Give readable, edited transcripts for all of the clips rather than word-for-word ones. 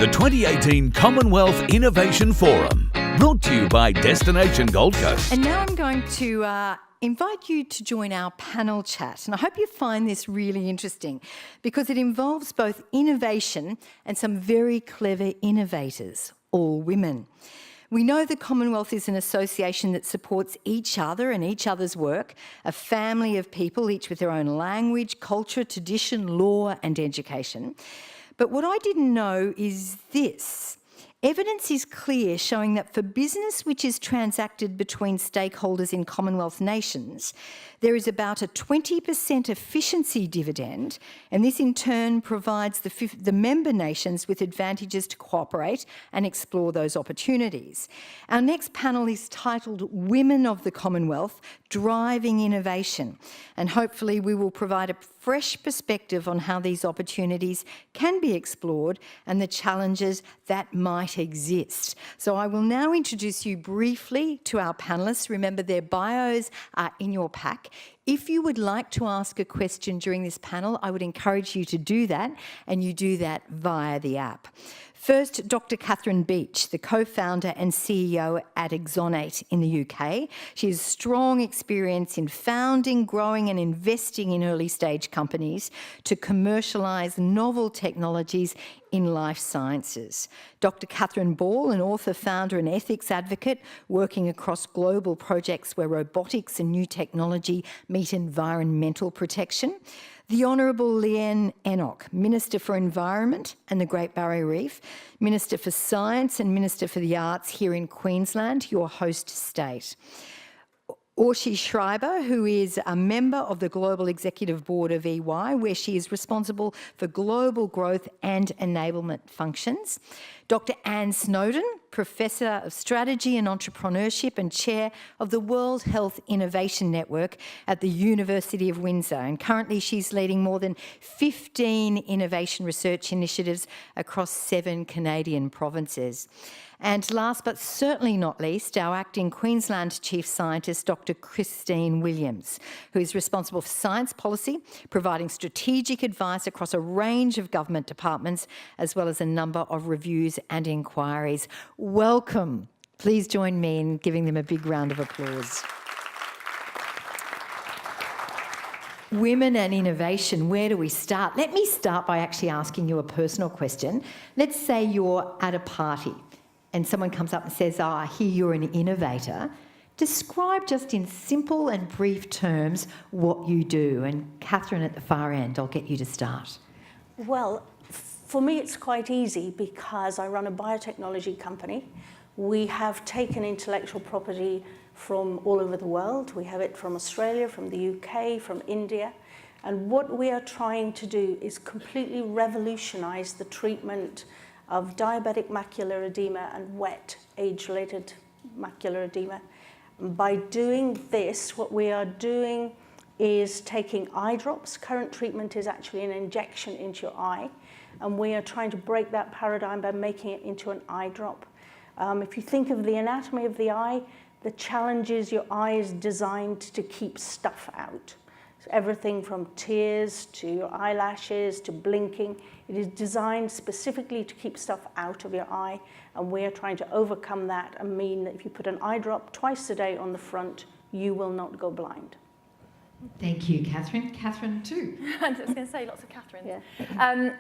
The 2018 Commonwealth Innovation Forum, brought to you by Destination Gold Coast. And now I'm going to invite you to join our panel chat. And I hope you find this really interesting because it involves both innovation and some very clever innovators, all women. We know the Commonwealth is an association that supports each other and each other's work, a family of people, each with their own language, culture, tradition, law and education. But what I didn't know is this. Evidence is clear showing that for business which is transacted between stakeholders in Commonwealth nations, there is about a 20% efficiency dividend, and this in turn provides the member nations with advantages to cooperate and explore those opportunities. Our next panel is titled Women of the Commonwealth, Driving Innovation, and hopefully we will provide a fresh perspective on how these opportunities can be explored and the challenges that might exist. So I will now introduce you briefly to our panellists. Remember, their bios are in your pack. If you would like to ask a question during this panel, I would encourage you to do that, and you do that via the app. First, Dr. Catherine Beach, the co-founder and CEO at Exonate in the UK. She has strong experience in founding, growing and investing in early stage companies to commercialise novel technologies in life sciences. Dr. Catherine Ball, an author, founder and ethics advocate working across global projects where robotics and new technology meet environmental protection. The Honourable Leanne Enoch, Minister for Environment and the Great Barrier Reef, Minister for Science and Minister for the Arts here in Queensland, your host state. Orshi Schreiber, who is a member of the Global Executive Board of EY, where she is responsible for global growth and enablement functions. Dr. Anne Snowden, Professor of Strategy and Entrepreneurship and Chair of the World Health Innovation Network at the University of Windsor. And currently she's leading more than 15 innovation research initiatives across 7 Canadian provinces. And last but certainly not least, our acting Queensland Chief Scientist, Dr. Christine Williams, who is responsible for science policy, providing strategic advice across a range of government departments, as well as a number of reviews and inquiries. Welcome. Please join me in giving them a big round of applause. Women and innovation, where do we start? Let me start by actually asking you a personal question. Let's say you're at a party and someone comes up and says, I hear you're an innovator. Describe just in simple and brief terms what you do. And Catherine at the far end, I'll get you to start. Well, for me it's quite easy because I run a biotechnology company. We have taken intellectual property from all over the world. We have it from Australia, from the UK, from India. And what we are trying to do is completely revolutionise the treatment of diabetic macular edema and wet age-related macular edema. And by doing this, what we are doing is taking eye drops. Current treatment is actually an injection into your eye, and we are trying to break that paradigm by making it into an eye drop. If you think of the anatomy of the eye, the challenge is your eye is designed to keep stuff out. So everything from tears to your eyelashes to blinking, it is designed specifically to keep stuff out of your eye, and we are trying to overcome that and mean that if you put an eye drop twice a day on the front, you will not go blind. Thank you, Catherine. Catherine too. I was going to say lots of Catherines. Yeah.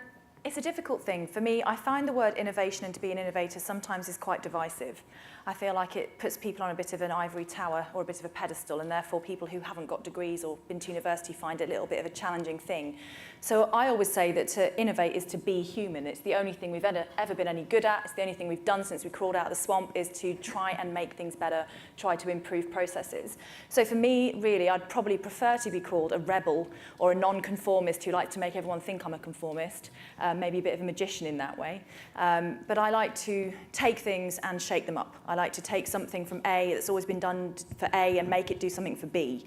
It's a difficult thing. For me, I find the word innovation and to be an innovator sometimes is quite divisive. I feel like it puts people on a bit of an ivory tower or a bit of a pedestal, and therefore people who haven't got degrees or been to university find it a little bit of a challenging thing. So I always say that to innovate is to be human. It's the only thing we've ever been any good at. It's the only thing we've done since we crawled out of the swamp, is to try and make things better, try to improve processes. So for me, really, I'd probably prefer to be called a rebel or a non-conformist who like to make everyone think I'm a conformist, maybe a bit of a magician in that way. But I like to take things and shake them up. I like to take something from A that's always been done for A and make it do something for B.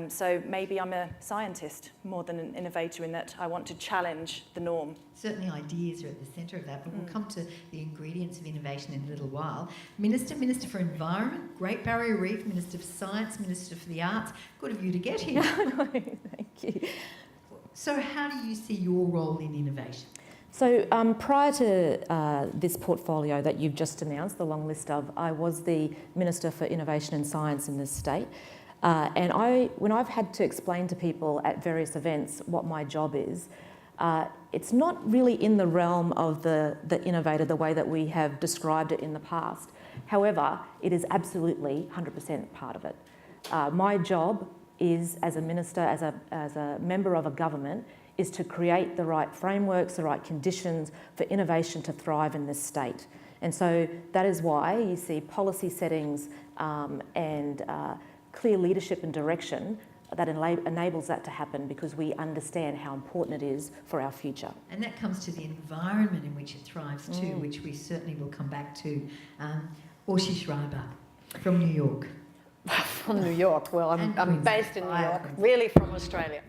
So maybe I'm a scientist more than an innovator in that I want to challenge the norm. Certainly ideas are at the centre of that, but we'll come to the ingredients of innovation in a little while. Minister for Environment, Great Barrier Reef, Minister for Science, Minister for the Arts. Good of you to get here. Thank you. So how do you see your role in innovation? So prior to this portfolio that you've just announced, the long list of, I was the Minister for Innovation and Science in this state. And when I've had to explain to people at various events what my job is, it's not really in the realm of the innovator the way that we have described it in the past. However, it is absolutely 100% part of it. My job is, as a minister, as a member of a government, is to create the right frameworks, the right conditions for innovation to thrive in this state. And so that is why you see policy settings and clear leadership and direction that enables that to happen, because we understand how important it is for our future. And that comes to the environment in which it thrives too, which we certainly will come back to. Uschi Schreiber from New York. From New York. Well, I'm based in New York, really from Australia.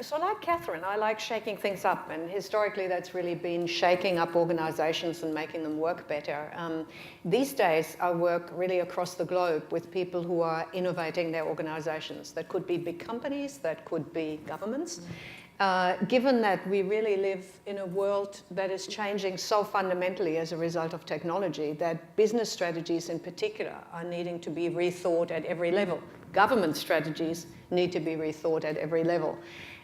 So like Catherine, I like shaking things up, and historically that's really been shaking up organisations and making them work better. These days I work really across the globe with people who are innovating their organisations. That could be big companies, that could be governments. Given that we really live in a world that is changing so fundamentally as a result of technology, that business strategies in particular are needing to be rethought at every level. Government strategies need to be rethought at every level.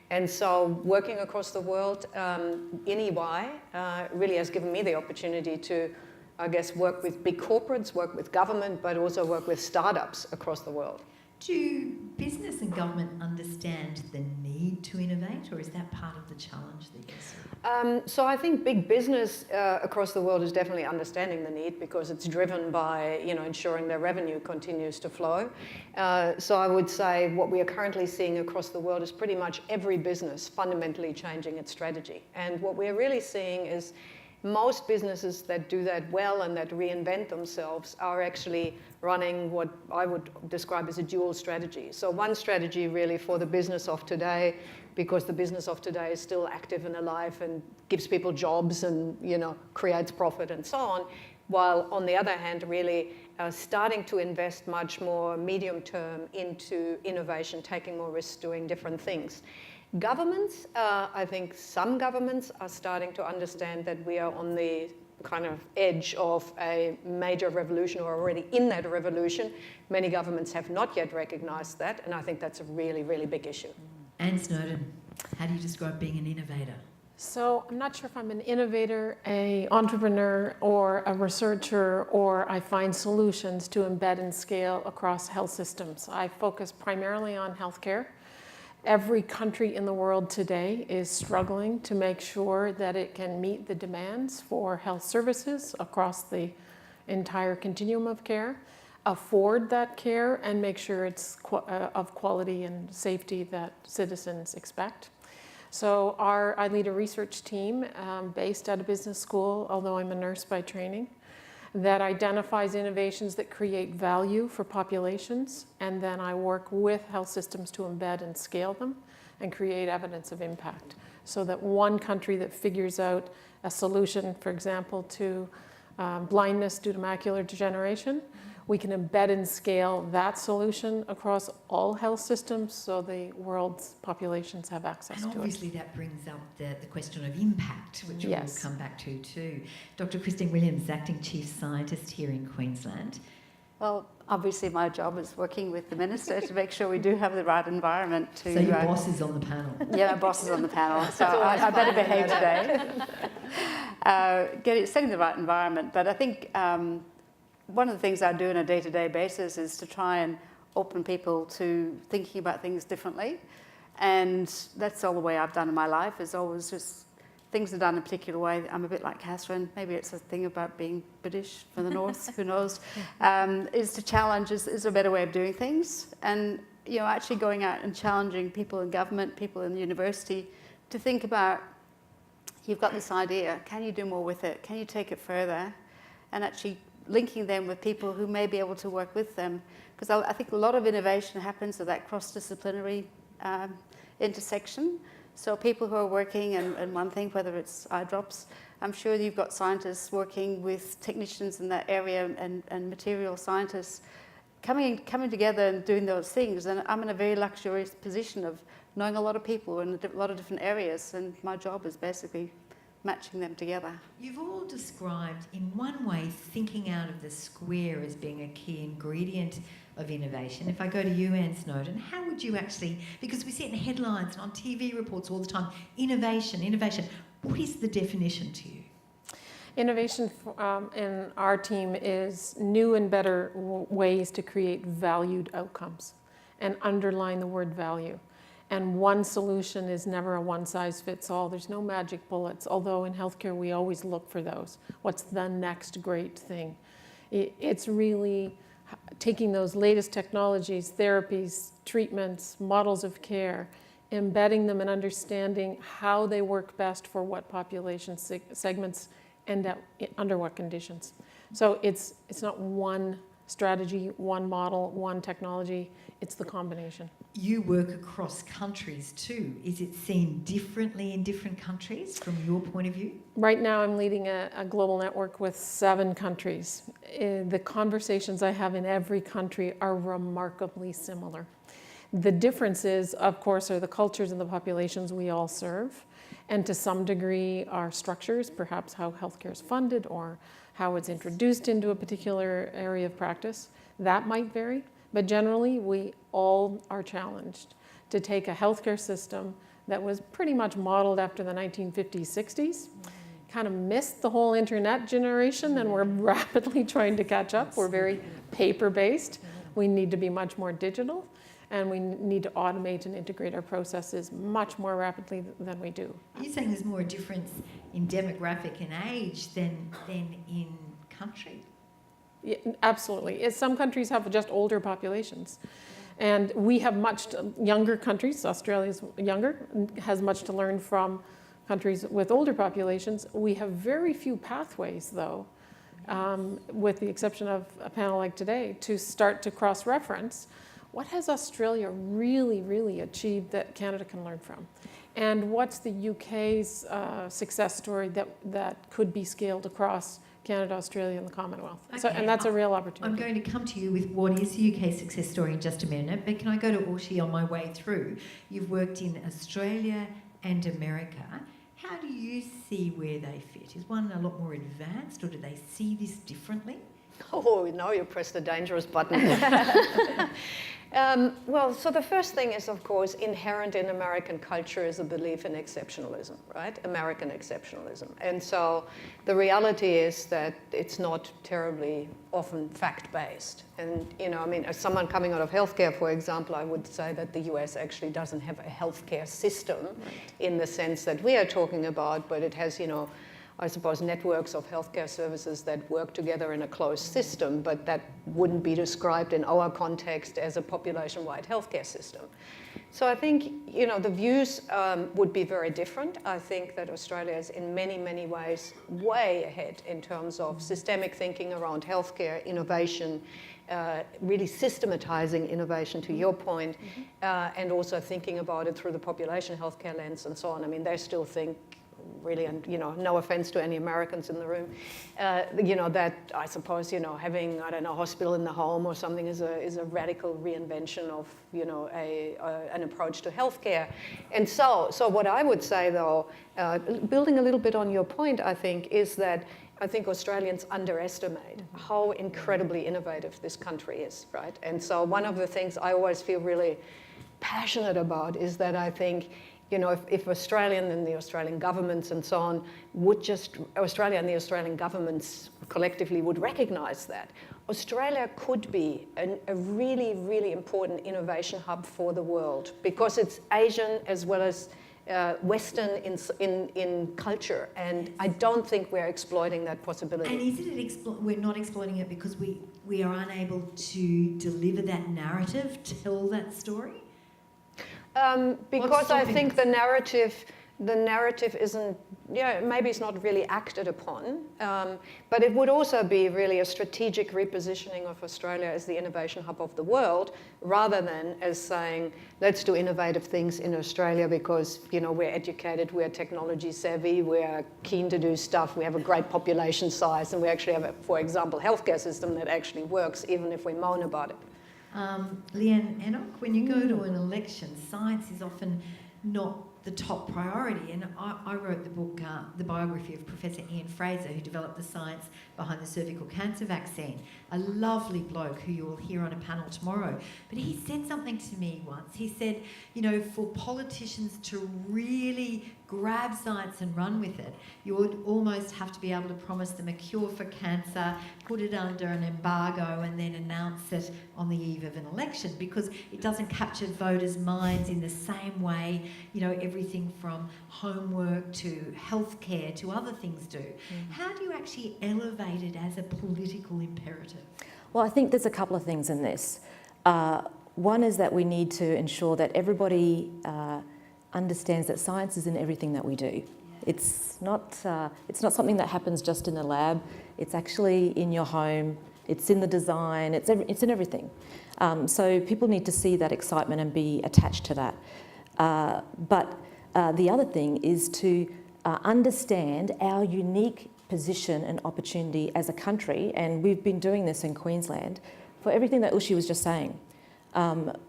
And so working across the world in EY really has given me the opportunity to, I guess, work with big corporates, work with government, but also work with startups across the world. Do business and government understand the need to innovate, or is that part of the challenge that you see? So I think big business across the world is definitely understanding the need, because it's driven by ensuring their revenue continues to flow. So I would say what we are currently seeing across the world is pretty much every business fundamentally changing its strategy. And what we're really seeing is most businesses that do that well and that reinvent themselves are actually running what I would describe as a dual strategy. So one strategy really for the business of today, because the business of today is still active and alive and gives people jobs and creates profit and so on, while on the other hand really starting to invest much more medium term into innovation, taking more risks, doing different things. Governments, I think some governments are starting to understand that we are on the kind of edge of a major revolution, or already in that revolution. Many governments have not yet recognised that, and I think that's a really, really big issue. Anne Snowden, how do you describe being an innovator? So I'm not sure if I'm an innovator, an entrepreneur, or a researcher, or I find solutions to embed and scale across health systems. I focus primarily on healthcare. Every country in the world today is struggling to make sure that it can meet the demands for health services across the entire continuum of care, afford that care, and make sure it's of quality and safety that citizens expect. So I lead a research team based at a business school, although I'm a nurse by training, that identifies innovations that create value for populations, and then I work with health systems to embed and scale them and create evidence of impact, so that one country that figures out a solution, for example, to blindness due to macular degeneration, we can embed and scale that solution across all health systems so the world's populations have access to it. And obviously that brings up the question of impact, which we'll come back to too. Dr. Christine Williams, Acting Chief Scientist here in Queensland. Well, obviously my job is working with the Minister to make sure we do have the right environment to... So your boss is on the panel. Yeah, my boss is on the panel, so I better behave today. Setting the right environment, but I think one of the things I do on a day-to-day basis is to try and open people to thinking about things differently. And that's all the way I've done in my life, is always just things are done in a particular way. I'm a bit like Catherine. Maybe it's a thing about being British from the north, who knows. Is to challenge is a better way of doing things. And actually going out and challenging people in government, people in university, to think about, you've got this idea, can you do more with it? Can you take it further? And actually linking them with people who may be able to work with them. Because I think a lot of innovation happens at that cross-disciplinary intersection. So people who are working in one thing, whether it's eye drops, I'm sure you've got scientists working with technicians in that area and material scientists coming together and doing those things. And I'm in a very luxurious position of knowing a lot of people in a lot of different areas, and my job is basically matching them together. You've all described, in one way, thinking out of the square as being a key ingredient of innovation. If I go to you, Anne Snowden, how would you actually, because we see it in headlines and on TV reports all the time, innovation, innovation. What is the definition to you? Innovation in our team is new and better ways to create valued outcomes, and underline the word value. And one solution is never a one-size-fits-all. There's no magic bullets, although in healthcare we always look for those. What's the next great thing? It's really taking those latest technologies, therapies, treatments, models of care, embedding them and understanding how they work best for what population segments end up under what conditions. So it's not one strategy, one model, one technology, it's the combination. You work across countries too. Is it seen differently in different countries from your point of view? Right now I'm leading a global network with 7 countries. The conversations I have in every country are remarkably similar. The differences, of course, are the cultures and the populations we all serve, and to some degree our structures, perhaps how healthcare is funded or how it's introduced into a particular area of practice. That might vary, but generally we all are challenged to take a healthcare system that was pretty much modeled after the 1950s, 60s, kind of missed the whole internet generation, and we're rapidly trying to catch up. We're very paper-based. We need to be much more digital, and we need to automate and integrate our processes much more rapidly than we do. You're saying there's more a difference in demographic and age than in country? Yeah, absolutely. Some countries have just older populations. And we have much younger countries. Australia's younger, has much to learn from countries with older populations. We have very few pathways, though, with the exception of a panel like today, to start to cross-reference. What has Australia really, really achieved that Canada can learn from? And what's the UK's success story that could be scaled across Canada, Australia, and the Commonwealth? Okay. So, and that's a real opportunity. I'm going to come to you with what is the UK success story in just a minute, but can I go to Orshi on my way through? You've worked in Australia and America. How do you see where they fit? Is one a lot more advanced, or do they see this differently? Oh, now you press the dangerous button. Well, so the first thing is, of course, inherent in American culture is a belief in exceptionalism, right? American exceptionalism. And so the reality is that it's not terribly often fact-based. And, you know, I mean, as someone coming out of healthcare, for example, I would say that the US actually doesn't have a healthcare system in the sense that we are talking about, but it has, you know, I suppose, networks of healthcare services that work together in a closed system, but that wouldn't be described in our context as a population-wide healthcare system. So I think, you know, the views would be very different. I think that Australia is in many, many ways way ahead in terms of systemic thinking around healthcare, innovation, really systematizing innovation, to your point, and also thinking about it through the population healthcare lens and so on. I mean, they still think, really, and, you know, no offense to any Americans in the room, you know, that I suppose, you know, having, I don't know, a hospital in the home or something is a radical reinvention of, you know, an approach to healthcare. And so what I would say, though, building a little bit on your point, I think, is that I think Australians underestimate how incredibly innovative this country is, right? And so one of the things I always feel really passionate about is that I think, you know, if Australian and the Australian governments and so on would just, Australia and the Australian governments collectively would recognise that, Australia could be a really, really important innovation hub for the world, because it's Asian as well as Western in culture, and I don't think we're exploiting that possibility. And is it we're not exploiting it because we are unable to deliver that narrative, tell that story? Because I think the narrative isn't, yeah, maybe it's not really acted upon, but it would also be really a strategic repositioning of Australia as the innovation hub of the world, rather than as saying, let's do innovative things in Australia because, you know, we're educated, we're technology savvy, we're keen to do stuff, we have a great population size, and we actually have, for example, healthcare system that actually works, even if we moan about it. Leanne Enoch, when you go to an election, science is often not the top priority. And I wrote the book, the biography of Professor Ian Fraser, who developed the science behind the cervical cancer vaccine. A lovely bloke who you will hear on a panel tomorrow. But he said something to me once. He said, you know, for politicians to really grab science and run with it, you would almost have to be able to promise them a cure for cancer, put it under an embargo, and then announce it on the eve of an election, because it doesn't capture voters' minds in the same way, you know, everything from homework to healthcare to other things do. How do you actually elevate it as a political imperative? Well, I think there's a couple of things in this. One is that we need to ensure that everybody understands that science is in everything that we do. It's not something that happens just in the lab. It's actually in your home. It's in the design. It's in everything. So people need to see that excitement and be attached to that. But the other thing is to understand our unique position and opportunity as a country, and we've been doing this in Queensland for everything that Ushi was just saying.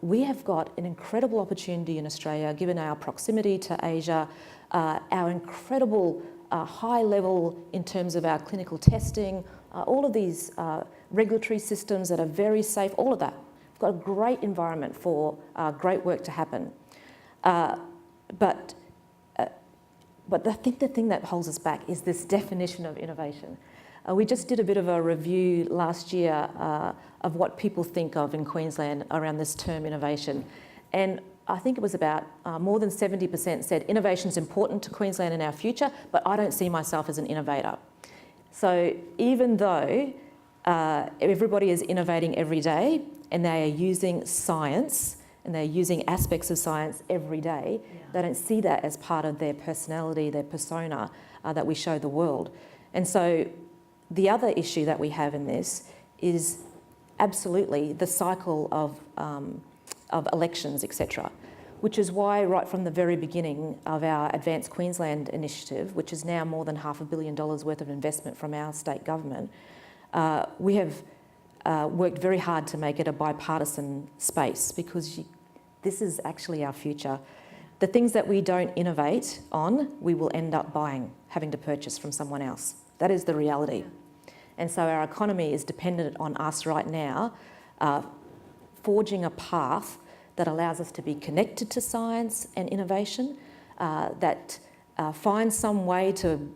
We have got an incredible opportunity in Australia, given our proximity to Asia, our incredible high level in terms of our clinical testing, all of these regulatory systems that are very safe, all of that. We've got a great environment for great work to happen. But I think the thing that holds us back is this definition of innovation. We just did a bit of a review last year of what people think of in Queensland around this term innovation. And I think it was about more than 70% said innovation is important to Queensland in our future, but I don't see myself as an innovator. So even though everybody is innovating every day and they are using science and they're using aspects of science every day, they don't see that as part of their personality, their persona that we show the world. And so the other issue that we have in this is absolutely the cycle of elections, etc., which is why right from the very beginning of our Advanced Queensland initiative, which is now more than $500 million worth of investment from our state government, we have worked very hard to make it a bipartisan space, because this is actually our future. The things that we don't innovate on, we will end up buying, having to purchase from someone else. That is the reality. And so our economy is dependent on us right now forging a path that allows us to be connected to science and innovation, that finds some way to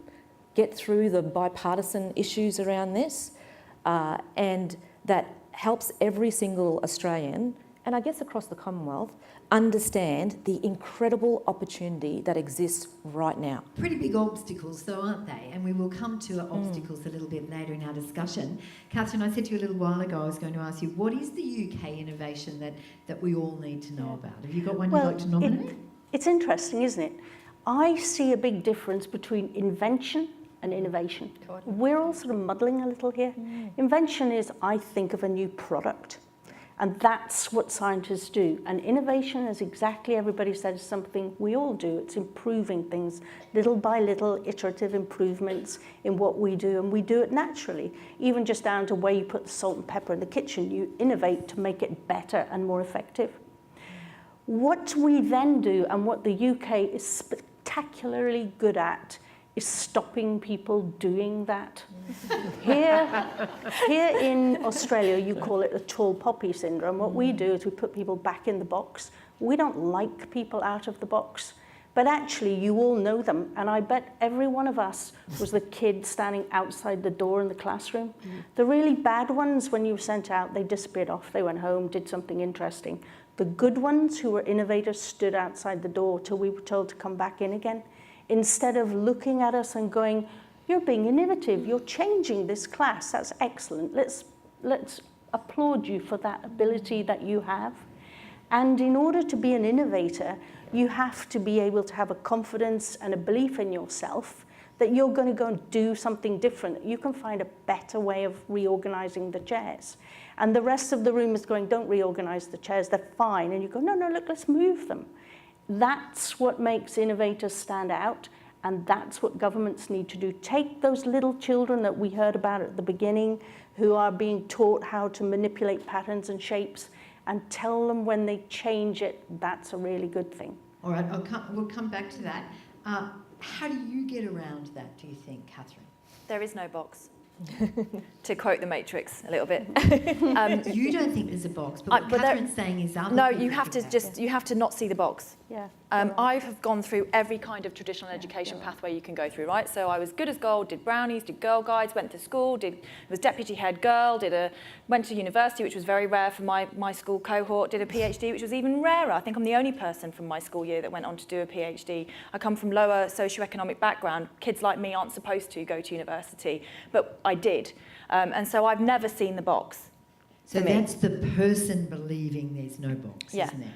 get through the bipartisan issues around this, and that helps every single Australian, and I guess across the Commonwealth, understand the incredible opportunity that exists right now. Pretty big obstacles though, aren't they? And we will come to obstacles a little bit later in our discussion. Catherine, I said to you a little while ago, I was going to ask you, what is the UK innovation that we all need to know about? Have you got one you'd like to nominate? It's interesting, isn't it? I see a big difference between invention and innovation. We're all sort of muddling a little here. Invention is, I think of a new product. And that's what scientists do. And innovation, as exactly everybody said, is something we all do. It's improving things, little by little, iterative improvements in what we do. And we do it naturally, even just down to where you put the salt and pepper in the kitchen. You innovate to make it better and more effective. What we then do, and what the UK is spectacularly good at, is stopping people doing that. Here in Australia, you call it the tall poppy syndrome. What we do is we put people back in the box. We don't like people out of the box, but actually you all know them. And I bet every one of us was the kid standing outside the door in the classroom. The really bad ones, when you were sent out, they disappeared off. They went home, did something interesting. The good ones who were innovators stood outside the door till we were told to come back in again. Instead of looking at us and going, you're being innovative, you're changing this class, that's excellent. Let's applaud you for that ability that you have. And in order to be an innovator, you have to be able to have a confidence and a belief in yourself that you're going to go and do something different. You can find a better way of reorganizing the chairs. And the rest of the room is going, don't reorganize the chairs, they're fine. And you go, no, look, let's move them. That's what makes innovators stand out, and that's what governments need to do. Take those little children that we heard about at the beginning who are being taught how to manipulate patterns and shapes and tell them when they change it, that's a really good thing. All right, we'll come back to that. How do you get around that, do you think, Catherine? There is no box. To quote the Matrix a little bit. You don't think there's a box, but what Catherine's saying is other no, people you have to think you have to not see the box. Yeah. I have gone through every kind of traditional education pathway you can go through, right? So I was good as gold, did brownies, did Girl Guides, went to school, was deputy head girl, went to university, which was very rare for my school cohort, did a PhD, which was even rarer. I think I'm the only person from my school year that went on to do a PhD. I come from lower socioeconomic background. Kids like me aren't supposed to go to university, but I did. And so I've never seen the box. So that's the person believing there's no box, isn't there?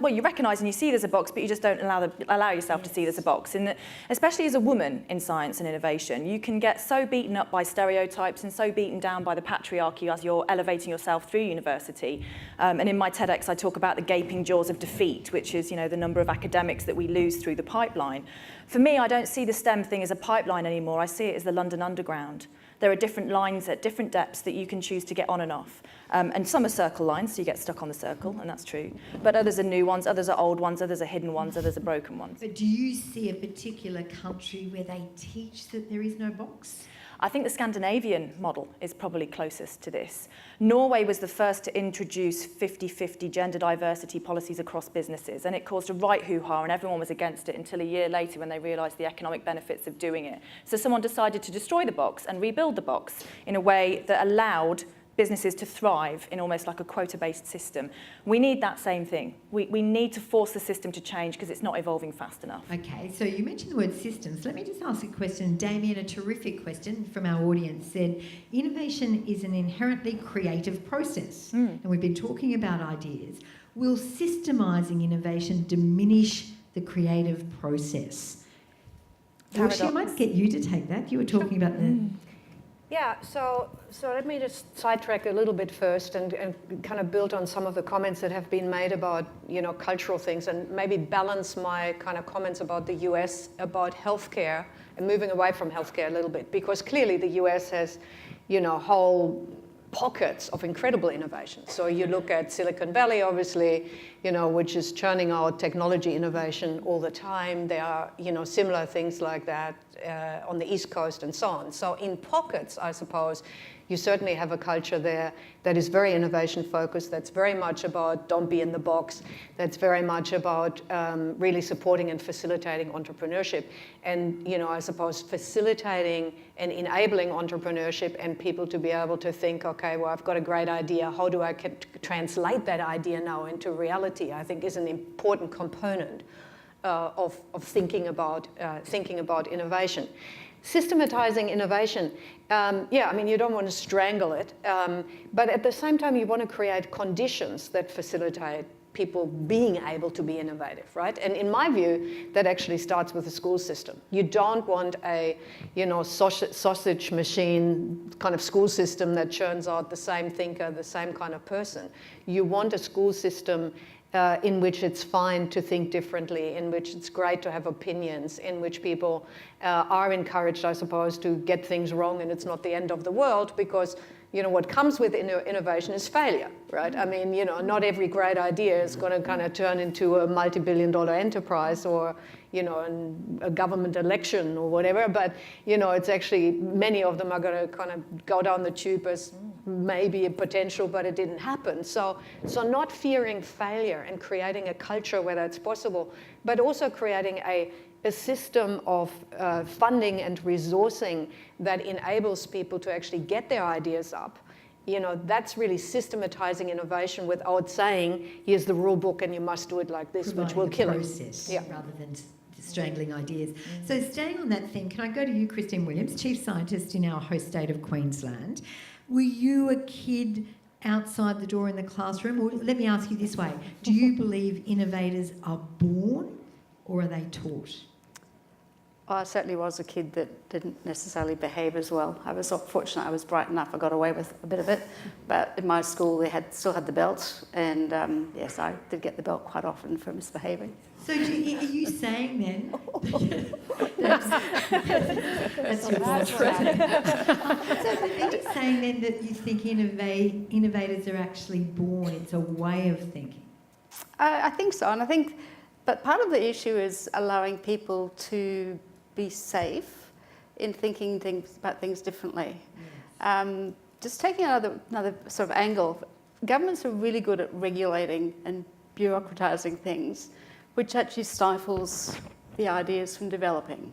You recognise and you see there's a box, but you just don't allow yourself to see there's a box. And especially as a woman in science and innovation, you can get so beaten up by stereotypes and so beaten down by the patriarchy as you're elevating yourself through university. And in my TEDx, I talk about the gaping jaws of defeat, which is, the number of academics that we lose through the pipeline. For me, I don't see the STEM thing as a pipeline anymore. I see it as the London Underground. There are different lines at different depths that you can choose to get on and off. And some are circle lines, so you get stuck on the circle, and that's true. But others are new ones, others are old ones, others are hidden ones, others are broken ones. But do you see a particular country where they teach that there is no box? I think the Scandinavian model is probably closest to this. Norway was the first to introduce 50-50 gender diversity policies across businesses, and it caused a right hoo-ha, and everyone was against it until a year later when they realised the economic benefits of doing it. So someone decided to destroy the box and rebuild the box in a way that allowed businesses to thrive in almost like a quota-based system. We need that same thing. We need to force the system to change because it's not evolving fast enough. Okay, so you mentioned the word systems. Let me just ask a question. Damien, a terrific question from our audience, said, innovation is an inherently creative process. And we've been talking about ideas. Will systemising innovation diminish the creative process? Paradox. I might get you to take that. You were talking about the... Yeah, so let me just sidetrack a little bit first and kind of build on some of the comments that have been made about, cultural things, and maybe balance my kind of comments about the US, about healthcare, and moving away from healthcare a little bit, because clearly the US has, whole pockets of incredible innovation. So you look at Silicon Valley, obviously, which is churning out technology innovation all the time. There are, similar things like that on the East Coast and so on. So in pockets, I suppose, you certainly have a culture there that is very innovation focused, that's very much about don't be in the box, that's very much about really supporting and facilitating entrepreneurship. And, I suppose facilitating and enabling entrepreneurship and people to be able to think, okay, well, I've got a great idea, how do I translate that idea now into reality, I think is an important component of thinking about innovation. Systematizing innovation, you don't want to strangle it, but at the same time you want to create conditions that facilitate people being able to be innovative, right? And in my view, that actually starts with the school system. You don't want a, sausage machine kind of school system that churns out the same thinker, the same kind of person. You want a school system in which it's fine to think differently, in which it's great to have opinions, in which people are encouraged, I suppose, to get things wrong, and it's not the end of the world, because what comes with innovation is failure, right? I mean, not every great idea is going to kind of turn into a multi-billion-dollar enterprise or, a government election or whatever, but, it's actually, many of them are going to kind of go down the tube as maybe a potential, but it didn't happen. So not fearing failure and creating a culture where that's possible, but also creating a system of funding and resourcing that enables people to actually get their ideas up. That's really systematizing innovation without saying, here's the rule book and you must do it like this, which will kill process, it. Rather than strangling ideas. So staying on that theme, can I go to you, Christine Williams, Chief Scientist in our host state of Queensland? Were you a kid outside the door in the classroom? Or let me ask you this way, do you believe innovators are born or are they taught? Well, I certainly was a kid that didn't necessarily behave as well. I was fortunate I was bright enough, I got away with a bit of it. But in my school, they still had the belt. And yes, I did get the belt quite often for misbehaving. So are you saying then... that's your boss. So are you saying then that you think innovators are actually born? It's a way of thinking? I think so. And I think, but part of the issue is allowing people to be safe in thinking about things differently. Yes. Just taking another sort of angle, governments are really good at regulating and bureaucratising things, which actually stifles the ideas from developing.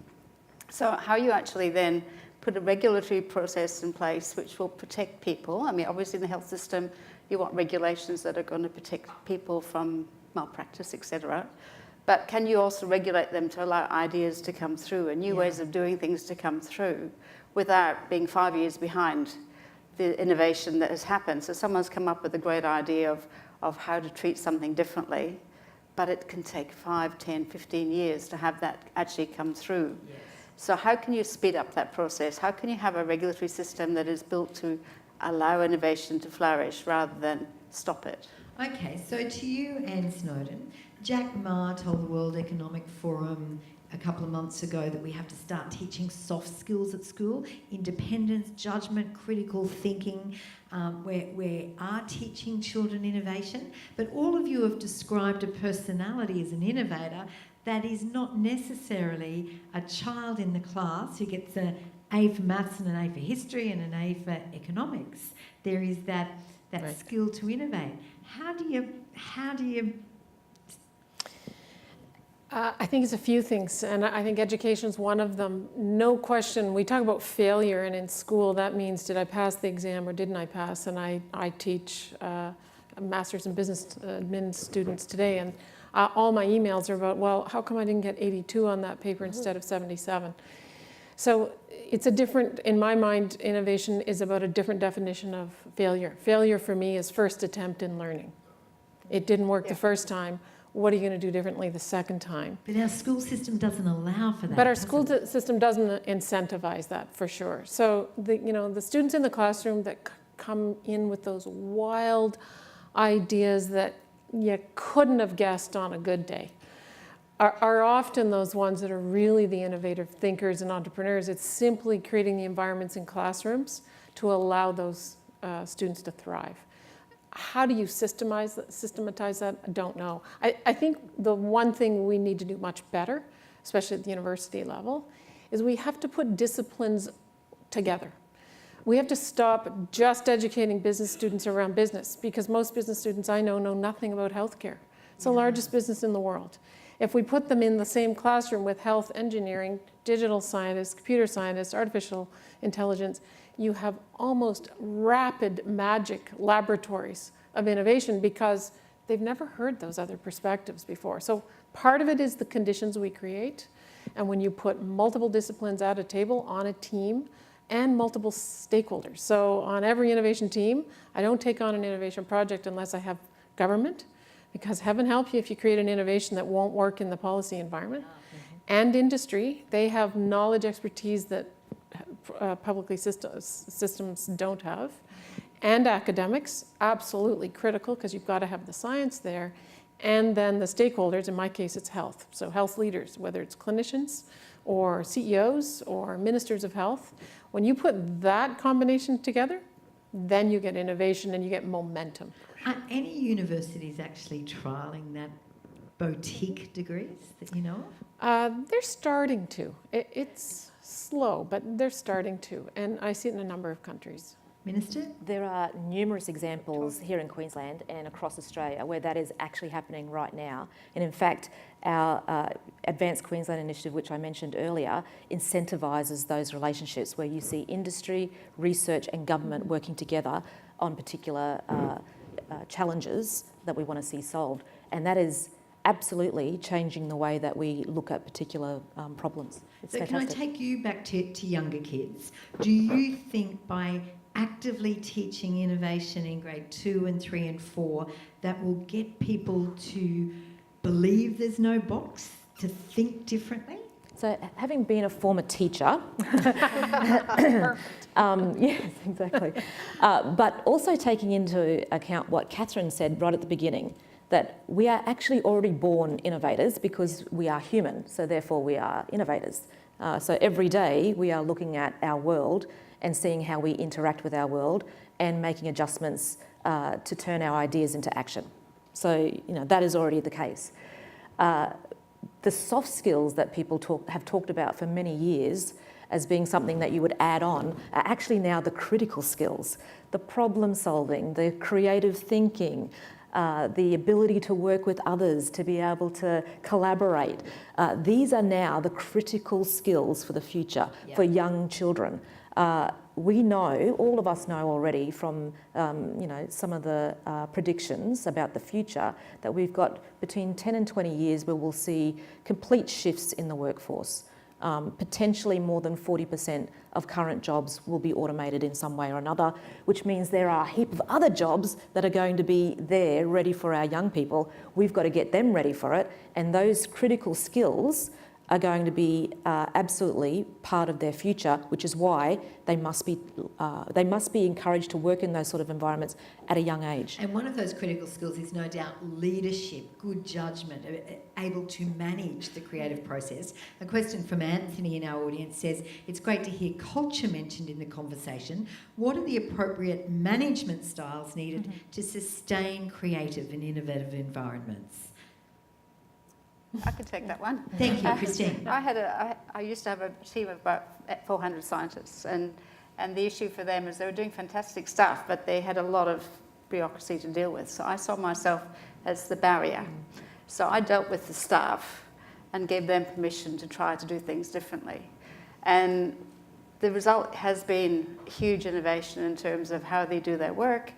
So how you actually then put a regulatory process in place which will protect people. I mean, obviously in the health system, you want regulations that are going to protect people from malpractice, etc. But can you also regulate them to allow ideas to come through and new ways of doing things to come through without being 5 years behind the innovation that has happened? So someone's come up with a great idea of how to treat something differently, but it can take 5, 10, 15 years to have that actually come through. Yes. So how can you speed up that process? How can you have a regulatory system that is built to allow innovation to flourish rather than stop it? Okay, so to you, Anne Snowden, Jack Ma told the World Economic Forum a couple of months ago that we have to start teaching soft skills at school: independence, judgment, critical thinking. We are teaching children innovation, but all of you have described a personality as an innovator that is not necessarily a child in the class who gets an A for maths and an A for history and an A for economics. There is that right. Skill to innovate. How do you I think it's a few things, and I think education is one of them. No question, we talk about failure, and in school that means did I pass the exam or didn't I pass? And I teach Masters in Business Admin students today, and all my emails are about, well, how come I didn't get 82 on that paper instead of 77? So it's a different, in my mind, innovation is about a different definition of failure. Failure for me is first attempt in learning. It didn't work the first time. What are you going to do differently the second time? But our school system doesn't allow for that. But our school system doesn't incentivize that, for sure. So the students in the classroom that come in with those wild ideas that you couldn't have guessed on a good day are often those ones that are really the innovative thinkers and entrepreneurs. It's simply creating the environments in classrooms to allow those students to thrive. How do you systematize that? I don't know. I think the one thing we need to do much better, especially at the university level, is we have to put disciplines together. We have to stop just educating business students around business, because most business students I know nothing about healthcare. It's the largest business in the world. If we put them in the same classroom with health engineering, digital scientists, computer scientists, artificial intelligence, you have almost rapid magic laboratories of innovation because they've never heard those other perspectives before. So part of it is the conditions we create. And when you put multiple disciplines at a table on a team and multiple stakeholders. So on every innovation team, I don't take on an innovation project unless I have government, because heaven help you if you create an innovation that won't work in the policy environment. And industry, they have knowledge, expertise that publicly systems don't have. And academics, absolutely critical, because you've got to have the science there. And then the stakeholders, in my case it's health. So health leaders, whether it's clinicians or CEOs or ministers of health, when you put that combination together, then you get innovation and you get momentum. Are any universities actually trialling that boutique degrees that you know of? They're starting to. It's slow, but they're starting to. And I see it in a number of countries. Minister? There are numerous examples here in Queensland and across Australia where that is actually happening right now. And in fact, our Advanced Queensland initiative, which I mentioned earlier, incentivises those relationships where you see industry, research and government working together on particular challenges that we want to see solved. And that is absolutely changing the way that we look at particular problems. It's so fantastic. Can I take you back to younger kids? Do you think by actively teaching innovation in grade 2 and 3 and 4 that will get people to believe there's no box, to think differently? So having been a former teacher, yes, exactly, but also taking into account what Catherine said right at the beginning, that we are actually already born innovators because we are human, so therefore we are innovators. So every day we are looking at our world and seeing how we interact with our world and making adjustments to turn our ideas into action. So, that is already the case. The soft skills that people have talked about for many years as being something that you would add on are actually now the critical skills. The problem solving, the creative thinking, the ability to work with others, to be able to collaborate. These are now the critical skills for the future, for young children. We know, all of us know already from some of the predictions about the future, that we've got between 10 and 20 years where we'll see complete shifts in the workforce. Potentially more than 40% of current jobs will be automated in some way or another, which means there are a heap of other jobs that are going to be there ready for our young people. We've got to get them ready for it, and those critical skills are going to be absolutely part of their future, which is why they must be encouraged to work in those sort of environments at a young age. And one of those critical skills is no doubt leadership, good judgment, able to manage the creative process. A question from Anthony in our audience says, it's great to hear culture mentioned in the conversation. What are the appropriate management styles needed to sustain creative and innovative environments? I could take that one. Thank you, Christine. I used to have a team of about 400 scientists, and the issue for them is they were doing fantastic stuff, but they had a lot of bureaucracy to deal with. So I saw myself as the barrier. So I dealt with the staff and gave them permission to try to do things differently. And the result has been huge innovation in terms of how they do their work.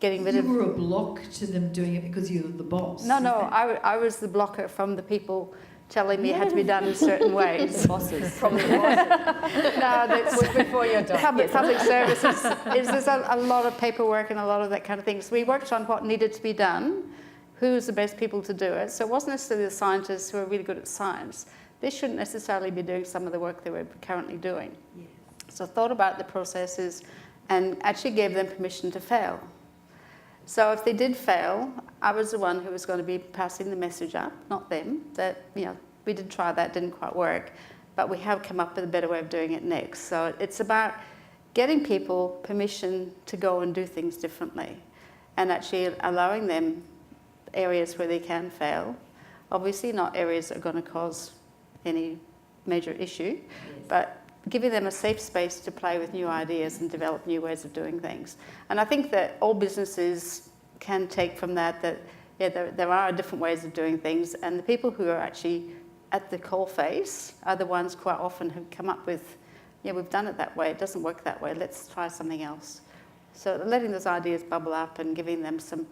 Getting rid of... You were a block to them doing it because you were the boss. No, I was the blocker from the people telling me it had to be done in certain ways. The bosses. From the bosses. No, that's Before you're done. public services. There's a lot of paperwork and a lot of that kind of thing. So we worked on what needed to be done, who's the best people to do it. So it wasn't necessarily the scientists who are really good at science. They shouldn't necessarily be doing some of the work they were currently doing. Yes. So I thought about the processes and actually gave them permission to fail. So if they did fail, I was the one who was going to be passing the message up, not them, that, we did try that, didn't quite work, but we have come up with a better way of doing it next. So it's about getting people permission to go and do things differently and actually allowing them areas where they can fail. Obviously not areas that are going to cause any major issue, but giving them a safe space to play with new ideas and develop new ways of doing things. And I think that all businesses can take from that there are different ways of doing things, and the people who are actually at the coalface are the ones quite often who come up with, we've done it that way, it doesn't work that way, let's try something else. So letting those ideas bubble up and giving them some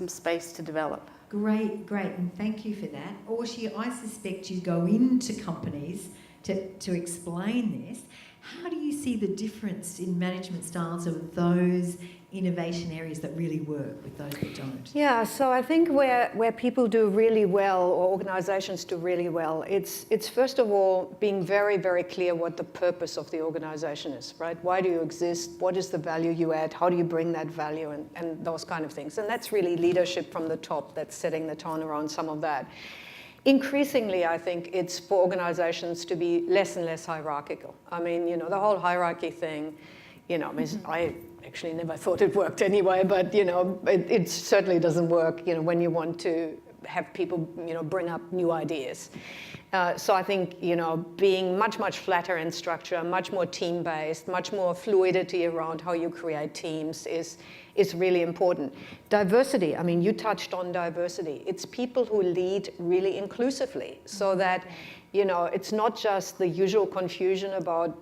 space to develop. Great, and thank you for that. Orshi, I suspect you go into companies to explain this. How do you see the difference in management styles of those innovation areas that really work with those that don't? Yeah, so I think where people do really well, or organizations do really well, it's first of all being very, very clear what the purpose of the organization is, right? Why do you exist? What is the value you add? How do you bring that value, and those kind of things? And that's really leadership from the top that's setting the tone around some of that. Increasingly, I think it's for organizations to be less and less hierarchical. I mean, the whole hierarchy thing, I actually never thought it worked anyway, but, it certainly doesn't work, when you want to have people, bring up new ideas. So I think, being much, much flatter in structure, much more team-based, much more fluidity around how you create teams is really important. Diversity, I mean, you touched on diversity. It's people who lead really inclusively so that, it's not just the usual confusion about,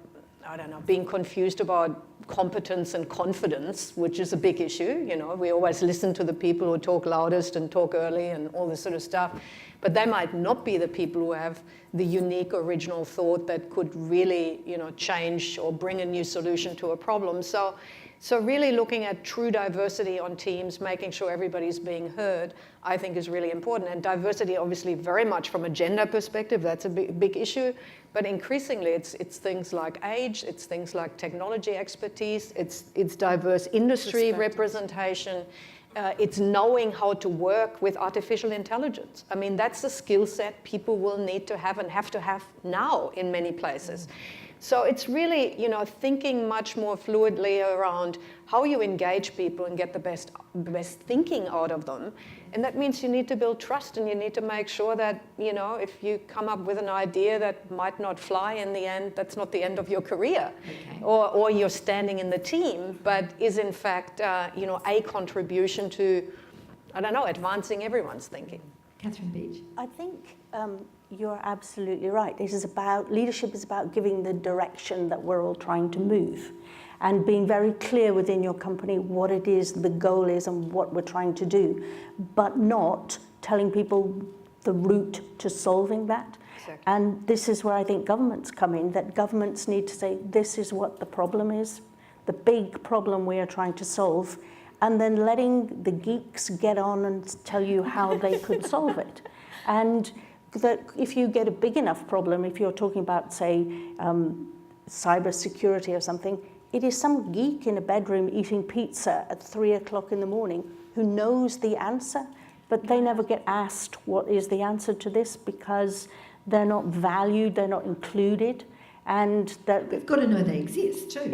being confused about competence and confidence, which is a big issue. We always listen to the people who talk loudest and talk early and all this sort of stuff. But they might not be the people who have the unique original thought that could really, change or bring a new solution to a problem. So So really looking at true diversity on teams, making sure everybody's being heard, I think is really important. And diversity, obviously, very much from a gender perspective, that's a big issue. But increasingly, it's things like age, it's things like technology expertise, it's diverse industry representation, it's knowing how to work with artificial intelligence. I mean, that's a skill set people will need to have and have to have now in many places. So it's really, thinking much more fluidly around how you engage people and get the best thinking out of them. And that means you need to build trust, and you need to make sure that, if you come up with an idea that might not fly in the end, that's not the end of your career. Okay. Or you're standing in the team, but is in fact, a contribution to, advancing everyone's thinking. Catherine Beach. I think you're absolutely right. Leadership is about giving the direction that we're all trying to move, and being very clear within your company what it is, the goal is, and what we're trying to do, but not telling people the route to solving that. Exactly. And this is where I think governments come in, that governments need to say, this is what the problem is, the big problem we are trying to solve, and then letting the geeks get on and tell you how they could solve it. And that if you get a big enough problem, if you're talking about, say, cyber security or something, it is some geek in a bedroom eating pizza at 3 o'clock in the morning who knows the answer, but they never get asked what is the answer to this because they're not valued, they're not included, and that we've got to know they exist too.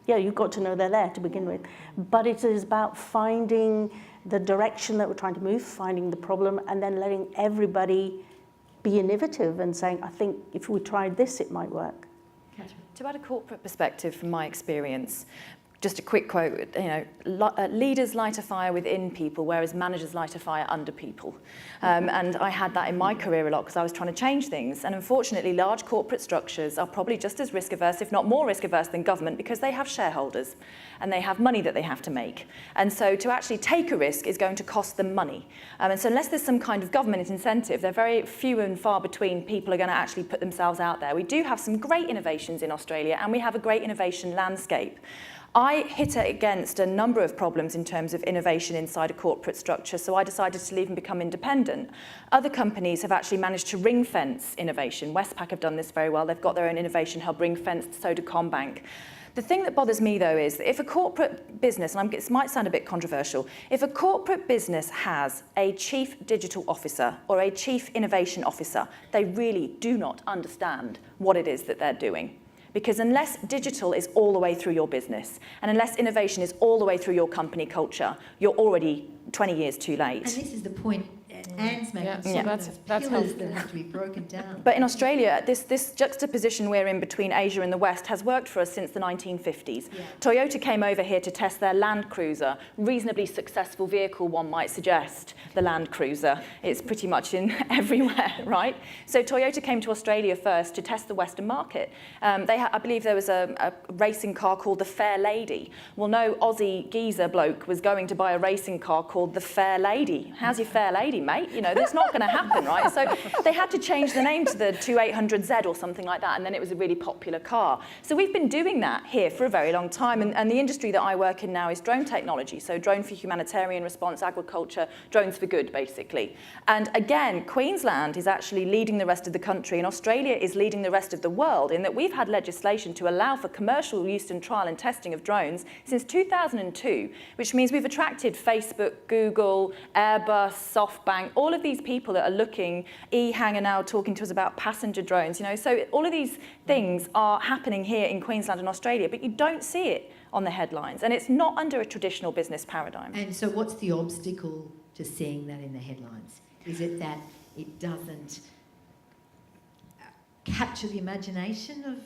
Yeah, you've got to know they're there to begin with. But it is about finding the direction that we're trying to move, finding the problem, and then letting everybody be innovative and saying, I think if we tried this, it might work. To add a corporate perspective from my experience, just a quick quote, leaders light a fire within people, whereas managers light a fire under people. And I had that in my career a lot because I was trying to change things. And unfortunately, large corporate structures are probably just as risk averse, if not more risk averse than government, because they have shareholders and they have money that they have to make. And so to actually take a risk is going to cost them money. And so unless there's some kind of government incentive, they're very few and far between people are going to actually put themselves out there. We do have some great innovations in Australia, and we have a great innovation landscape. I hit it against a number of problems in terms of innovation inside a corporate structure, so I decided to leave and become independent. Other companies have actually managed to ring-fence innovation. Westpac have done this very well. They've got their own innovation hub ring-fenced, so do Commonwealth. The thing that bothers me, though, is that if a corporate business, and this might sound a bit controversial, if a corporate business has a chief digital officer or a chief innovation officer, they really do not understand what it is that they're doing. Because unless digital is all the way through your business, and unless innovation is all the way through your company culture, you're already 20 years too late. And this is the point Anne's making. Yeah, so that's pillars that have to be broken down. But in Australia, this juxtaposition we're in between Asia and the West has worked for us since the 1950s. Yeah. Toyota came over here to test their Land Cruiser, reasonably successful vehicle, one might suggest, the Land Cruiser. It's pretty much in everywhere, right? So Toyota came to Australia first to test the Western market. I believe there was a racing car called the Fair Lady. Well, no Aussie geezer bloke was going to buy a racing car called the Fair Lady. How's your Fair Lady, mate? That's not going to happen, right? So they had to change the name to the 2800Z or something like that, and then it was a really popular car. So we've been doing that here for a very long time, and the industry that I work in now is drone technology, so drone for humanitarian response, agriculture, drones for good, basically. And again, Queensland is actually leading the rest of the country, and Australia is leading the rest of the world in that we've had legislation to allow for commercial use and trial and testing of drones since 2002, which means we've attracted Facebook, Google, Airbus, SoftBank, all of these people that are looking, EHang are now talking to us about passenger drones, so all of these things are happening here in Queensland and Australia, but you don't see it on the headlines, and it's not under a traditional business paradigm. And so what's the obstacle to seeing that in the headlines? Is it that it doesn't capture the imagination of...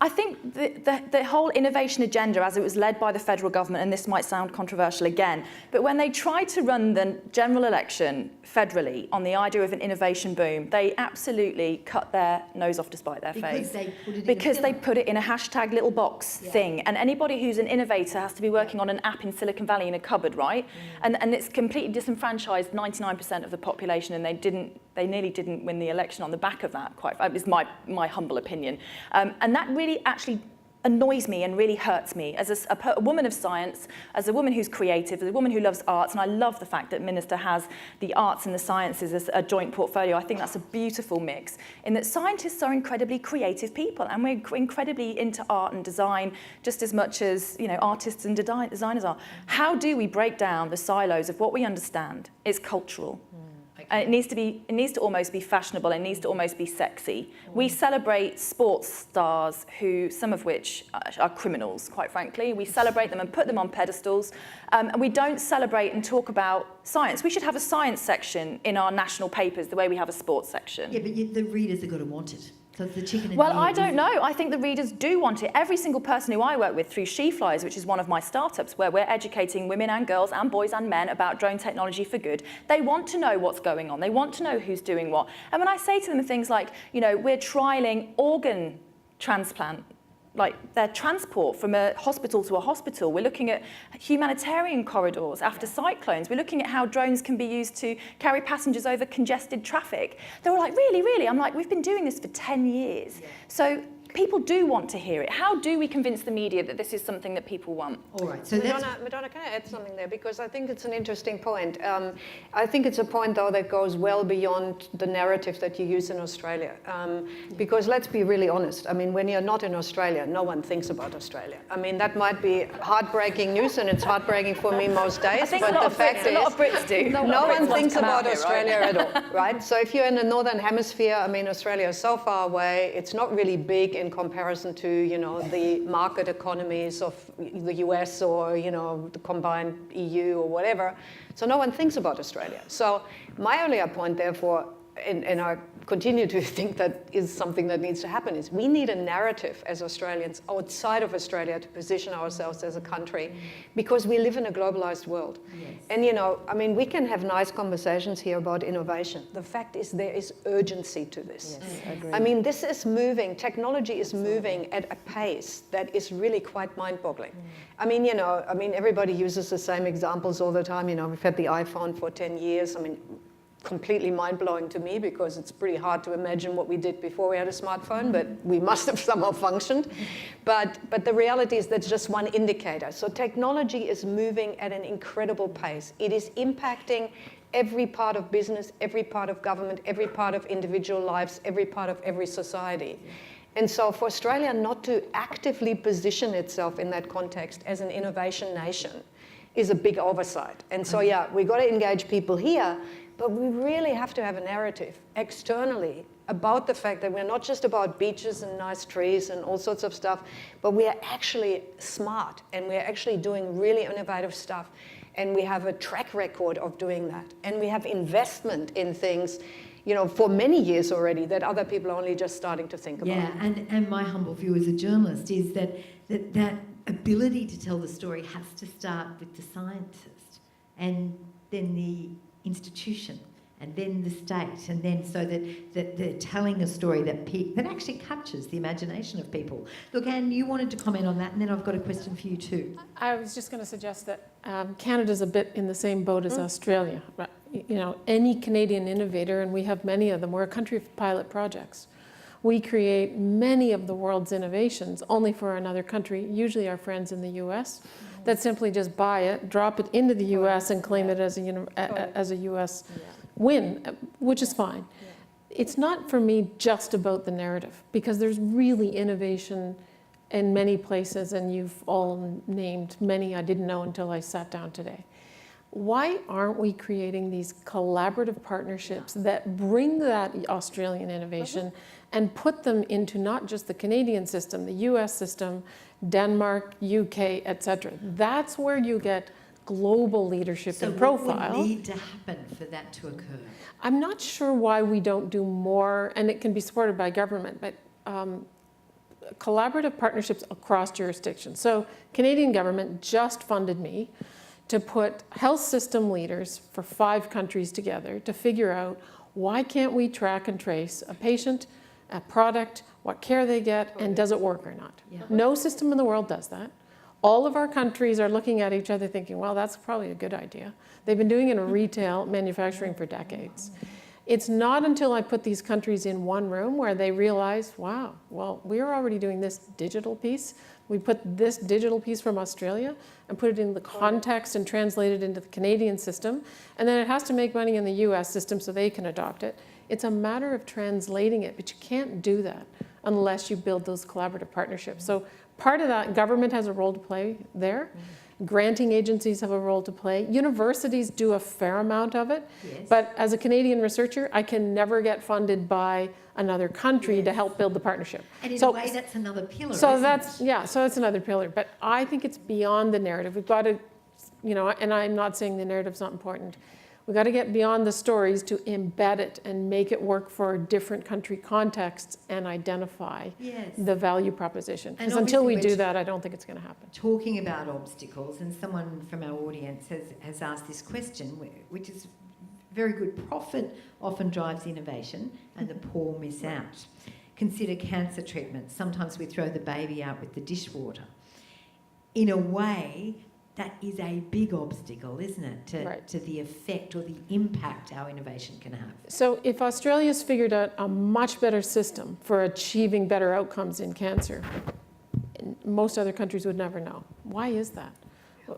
I think the whole innovation agenda, as it was led by the federal government, and this might sound controversial again, but when they tried to run the general election federally on the idea of an innovation boom, they absolutely cut their nose off to spite their face. Because they put it in a hashtag little box thing. And anybody who's an innovator has to be working on an app in Silicon Valley in a cupboard, right? And it's completely disenfranchised 99% of the population, and they nearly didn't win the election on the back of that, is my humble opinion. And that really actually annoys me and really hurts me as a woman of science, as a woman who's creative, as a woman who loves arts, and I love the fact that Minister has the arts and the sciences as a joint portfolio. I think that's a beautiful mix, in that scientists are incredibly creative people, and we're incredibly into art and design just as much as, you know, artists and designers are. How do we break down the silos of what we understand? It's cultural. And it needs to almost be fashionable. It needs to almost be sexy. We celebrate sports stars who, some of which are criminals, quite frankly. We celebrate them and put them on pedestals. And we don't celebrate and talk about science. We should have a science section in our national papers the way we have a sports section. Yeah, but the readers have got to want it. So it's the chicken and Well, the egg, I don't isn't it? know. I think the readers do want it. Every single person who I work with through She Flies, which is one of my startups, where we're educating women and girls and boys and men about drone technology for good, they want to know what's going on. They want to know who's doing what. And when I say to them things like, you know, we're trialling organ transplant, like their transport from a hospital to a hospital. We're looking at humanitarian corridors after cyclones. We're looking at how drones can be used to carry passengers over congested traffic. They were like, really, really? I'm like, we've been doing this for 10 years. Yeah. So people do want to hear it. How do we convince the media that this is something that people want? All right. So Madonna, can I add something there? Because I think it's an interesting point. I think it's a point, though, that goes well beyond the narrative that you use in Australia. Because let's be really honest. I mean, when you're not in Australia, no one thinks about Australia. I mean, that might be heartbreaking news, and it's heartbreaking for me most days. I think but the fact is, a lot of Brits do. No one thinks about Australia at all, right? So if you're in the northern hemisphere, I mean, Australia is so far away. It's not really big in comparison to, you know, the market economies of the US or, you know, the combined EU or whatever. So no one thinks about Australia. So my earlier point, therefore, and I continue to think that is something that needs to happen, is we need a narrative as Australians outside of Australia to position ourselves as a country, because we live in a globalized world. Yes. And, you know, I mean, we can have nice conversations here about innovation. The fact is there is urgency to this. Yes, I agree. I mean, this is moving, technology is moving at a pace that is really quite mind-boggling. I mean, you know, everybody uses the same examples all the time. You know, we've had the iPhone for 10 years. I mean, completely mind-blowing to me, because it's pretty hard to imagine what we did before we had a smartphone, but we must have somehow functioned. But the reality is that's just one indicator. So technology is moving at an incredible pace. It is impacting every part of business, every part of government, every part of individual lives, every part of every society. And so for Australia not to actively position itself in that context as an innovation nation is a big oversight. And so, yeah, we've got to engage people here, but we really have to have a narrative externally about the fact that we're not just about beaches and nice trees and all sorts of stuff, but we are actually smart, and we're actually doing really innovative stuff. And we have a track record of doing that. And we have investment in things, you know, for many years already that other people are only just starting to think about. Yeah, and my humble view as a journalist is that ability to tell the story has to start with the scientist, and then the institution, and then the state, and then so that they're telling a story that actually captures the imagination of people. Look, Anne, you wanted to comment on that, and then I've got a question for you too. I was just going to suggest that Canada's a bit in the same boat as Australia. You know, any Canadian innovator, and we have many of them, we're a country of pilot projects. We create many of the world's innovations only for another country, usually our friends in the US, that simply just buy it, drop it into the US and claim it as a US win, which is fine. It's not, for me, just about the narrative, because there's really innovation in many places, and you've all named many I didn't know until I sat down today. Why aren't we creating these collaborative partnerships that bring that Australian innovation and put them into not just the Canadian system, the US system, Denmark, UK, etc. That's where you get global leadership and profile. So what would need to happen for that to occur? I'm not sure why we don't do more, and it can be supported by government, but collaborative partnerships across jurisdictions. So Canadian government just funded me to put health system leaders for 5 countries together to figure out, why can't we track and trace a patient, a product, what care they get, and does it work or not? Yeah. No system in the world does that. All of our countries are looking at each other thinking, well, that's probably a good idea. They've been doing it in retail manufacturing for decades. It's not until I put these countries in one room where they realize, wow, well, we're already doing this digital piece. We put this digital piece from Australia and put it in the context and translate it into the Canadian system. And then it has to make money in the US system so they can adopt it. It's a matter of translating it, but you can't do that unless you build those collaborative partnerships. So part of that, government has a role to play there. Granting agencies have a role to play. Universities do a fair amount of it. Yes. But as a Canadian researcher, I can never get funded by another country to help build the partnership. And in a way, that's another pillar, So isn't that's, it? yeah, so that's another pillar. But I think it's beyond the narrative. We've got to, you know, and I'm not saying the narrative's not important. We've got to get beyond the stories to embed it and make it work for different country contexts and identify the value proposition. Because until we do that, I don't think it's going to happen. Talking about obstacles, and someone from our audience has asked this question, which is very good. Profit often drives innovation and the poor miss out. Consider cancer treatment. Sometimes we throw the baby out with the dishwater. In a way, that is a big obstacle, isn't it, to the effect or the impact our innovation can have. So if Australia's figured out a much better system for achieving better outcomes in cancer, most other countries would never know. Why is that?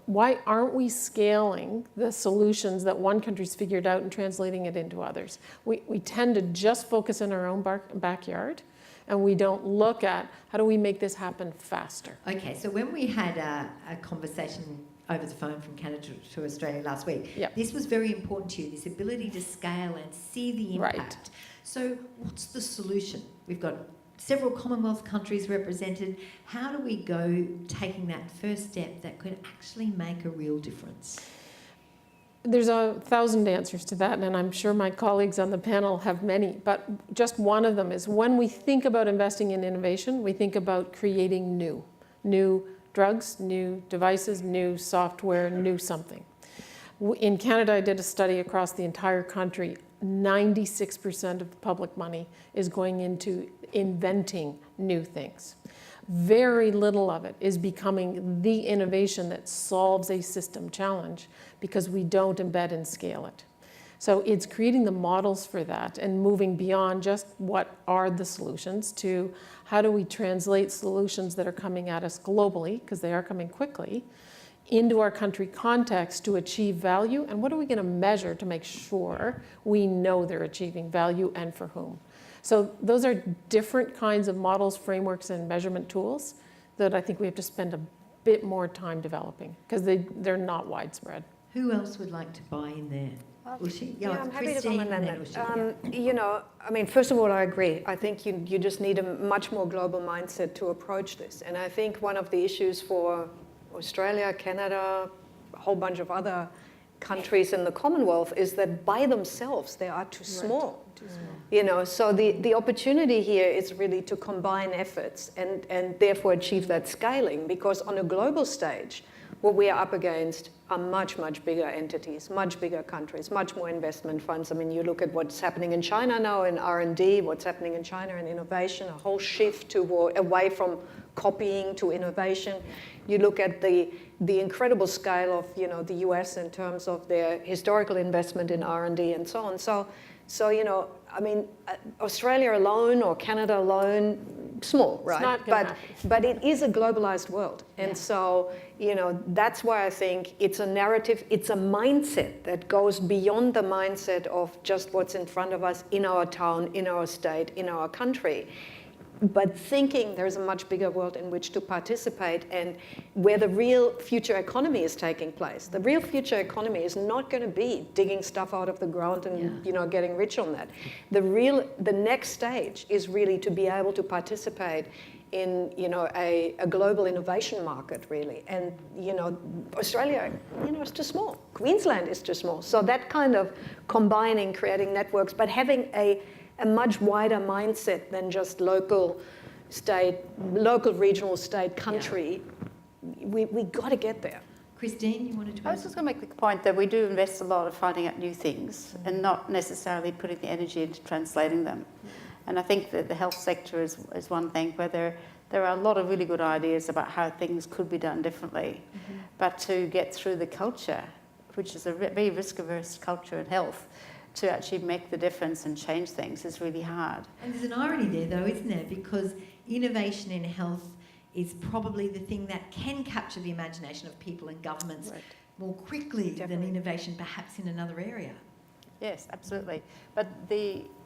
Why aren't we scaling the solutions that one country's figured out and translating it into others? We tend to just focus in our own backyard, and we don't look at how do we make this happen faster. Okay, so when we had a conversation over the phone from Canada to Australia last week, this was very important to you, this ability to scale and see the impact. Right. So what's the solution? We've got several Commonwealth countries represented. How do we go taking that first step that could actually make a real difference? There's 1,000 answers to that, and I'm sure my colleagues on the panel have many, but just one of them is when we think about investing in innovation, we think about creating new drugs, new devices, new software, new something. In Canada, I did a study across the entire country. 96% of the public money is going into inventing new things. Very little of it is becoming the innovation that solves a system challenge because we don't embed and scale it. So it's creating the models for that and moving beyond just what are the solutions to how do we translate solutions that are coming at us globally, because they are coming quickly, into our country context to achieve value, and what are we going to measure to make sure we know they're achieving value and for whom. So those are different kinds of models, frameworks, and measurement tools that I think we have to spend a bit more time developing because they're not widespread. Who else would like to buy in there? Yeah, I'm happy to comment on that. You know, I mean, first of all, I agree. I think you just need a much more global mindset to approach this. And I think one of the issues for Australia, Canada, a whole bunch of other countries in the Commonwealth is that by themselves they are too small. Too small. You know, so the opportunity here is really to combine efforts and therefore achieve that scaling, because on a global stage, what we are up against are much, much bigger entities, much bigger countries, much more investment funds. I mean, you look at what's happening in China now in R&D, what's happening in China in innovation, a whole shift away from copying to innovation. You look at the incredible scale of, you know, the US in terms of their historical investment in R&D and so on. So you know, I mean, Australia alone or Canada alone, small, right? It's not but it is a globalized world. And so, you know, that's why I think it's a narrative, it's a mindset that goes beyond the mindset of just what's in front of us in our town, in our state, in our country. But thinking there's a much bigger world in which to participate and where the real future economy is taking place. The real future economy is not going to be digging stuff out of the ground and you know, getting rich on that. The next stage is really to be able to participate in, you know, a global innovation market, really. And, you know, Australia, you know, is too small. Queensland is too small. So that kind of combining, creating networks, but having a much wider mindset than just local, regional, state, country. We got to get there. Christine, you wanted to I was just going to make the point that we do invest a lot of finding out new things and not necessarily putting the energy into translating them. And I think that the health sector is one thing where there are a lot of really good ideas about how things could be done differently. But to get through the culture, which is a very risk-averse culture in health, to actually make the difference and change things is really hard. And there's an irony there, though, isn't there? Because innovation in health is probably the thing that can capture the imagination of people and governments more quickly than innovation perhaps in another area. Yes, absolutely. But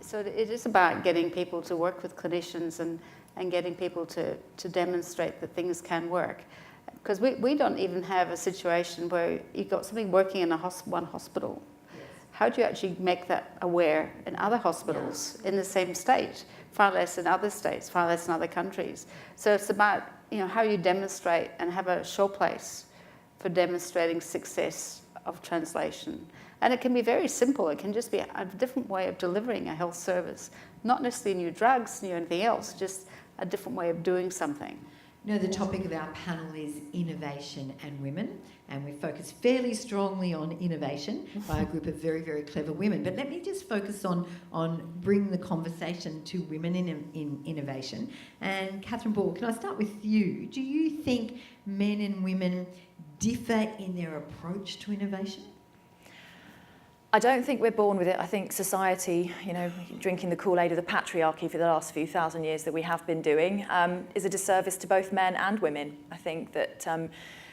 so it is about getting people to work with clinicians and getting people to demonstrate that things can work. Because we don't even have a situation where you've got something working in one hospital. Yes. How do you actually make that aware in other hospitals in the same state? Far less in other states, far less in other countries. So it's about how you demonstrate and have a showplace for demonstrating success of translation. And it can be very simple. It can just be a different way of delivering a health service. Not necessarily new drugs, new anything else, just a different way of doing something. The topic of our panel is innovation and women, and we focus fairly strongly on innovation by a group of very, very clever women. But let me just focus on bringing the conversation to women in innovation. And Catherine Ball, can I start with you? Do you think men and women differ in their approach to innovation? I don't think we're born with it. I think society, drinking the Kool-Aid of the patriarchy for the last few thousand years that we have been doing, is a disservice to both men and women. I think that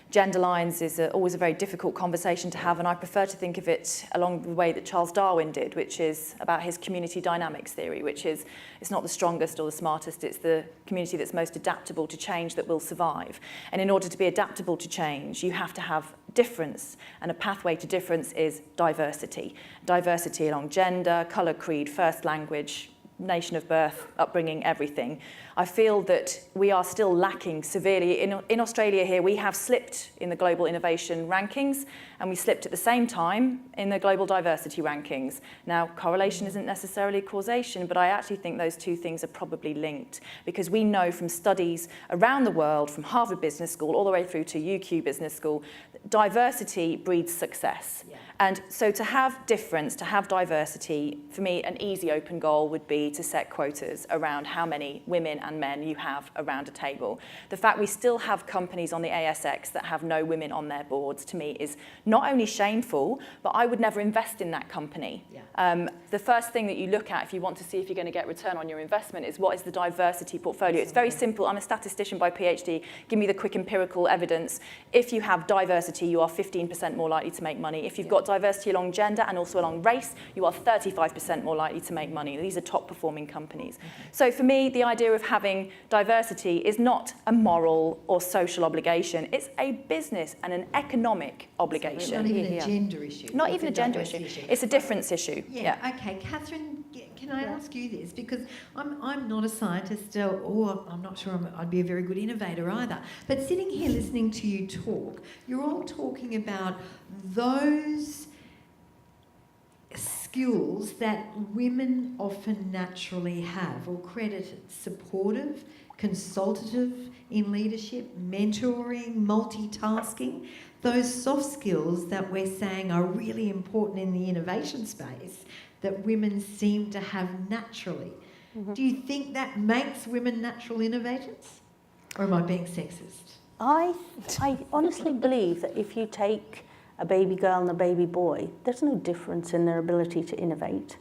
gender lines is always a very difficult conversation to have, and I prefer to think of it along the way that Charles Darwin did, which is about his community dynamics theory, which is it's not the strongest or the smartest, it's the community that's most adaptable to change that will survive. And in order to be adaptable to change, you have to have difference, and a pathway to difference is diversity. Diversity along gender, colour, creed, first language, nation of birth, upbringing, everything. I feel that we are still lacking severely. In Australia here, we have slipped in the global innovation rankings, and we slipped at the same time in the global diversity rankings. Now, correlation isn't necessarily causation, but I actually think those two things are probably linked, because we know from studies around the world, from Harvard Business School all the way through to UQ Business School, diversity breeds success. Yeah. And so to have difference, to have diversity, for me, an easy open goal would be to set quotas around how many women and men you have around a table. The fact we still have companies on the ASX that have no women on their boards, to me, is not only shameful, but I would never invest in that company. Yeah. The first thing that you look at if you want to see if you're going to get return on your investment is what is the diversity portfolio. It's very simple. I'm a statistician by PhD. Give me the quick empirical evidence. If you have diversity, you are 15% more likely to make money. If you've got diversity along gender and also along race, you are 35% more likely to make money. These are top performing companies. So for me, the idea of having diversity is not a moral or social obligation. It's a business and an economic obligation. Not even a gender issue. Not even a gender issue. It's a difference issue. Yeah. Okay, Catherine, can I ask you this? Because I'm not a scientist, or I'm not sure I'd be a very good innovator either. But sitting here listening to you talk, you're all talking about those skills that women often naturally have or credited: supportive, consultative in leadership, mentoring, multitasking, those soft skills that we're saying are really important in the innovation space that women seem to have naturally. Mm-hmm. Do you think that makes women natural innovators? Or am I being sexist? I honestly believe that if you take a baby girl and a baby boy, there's no difference in their ability to innovate.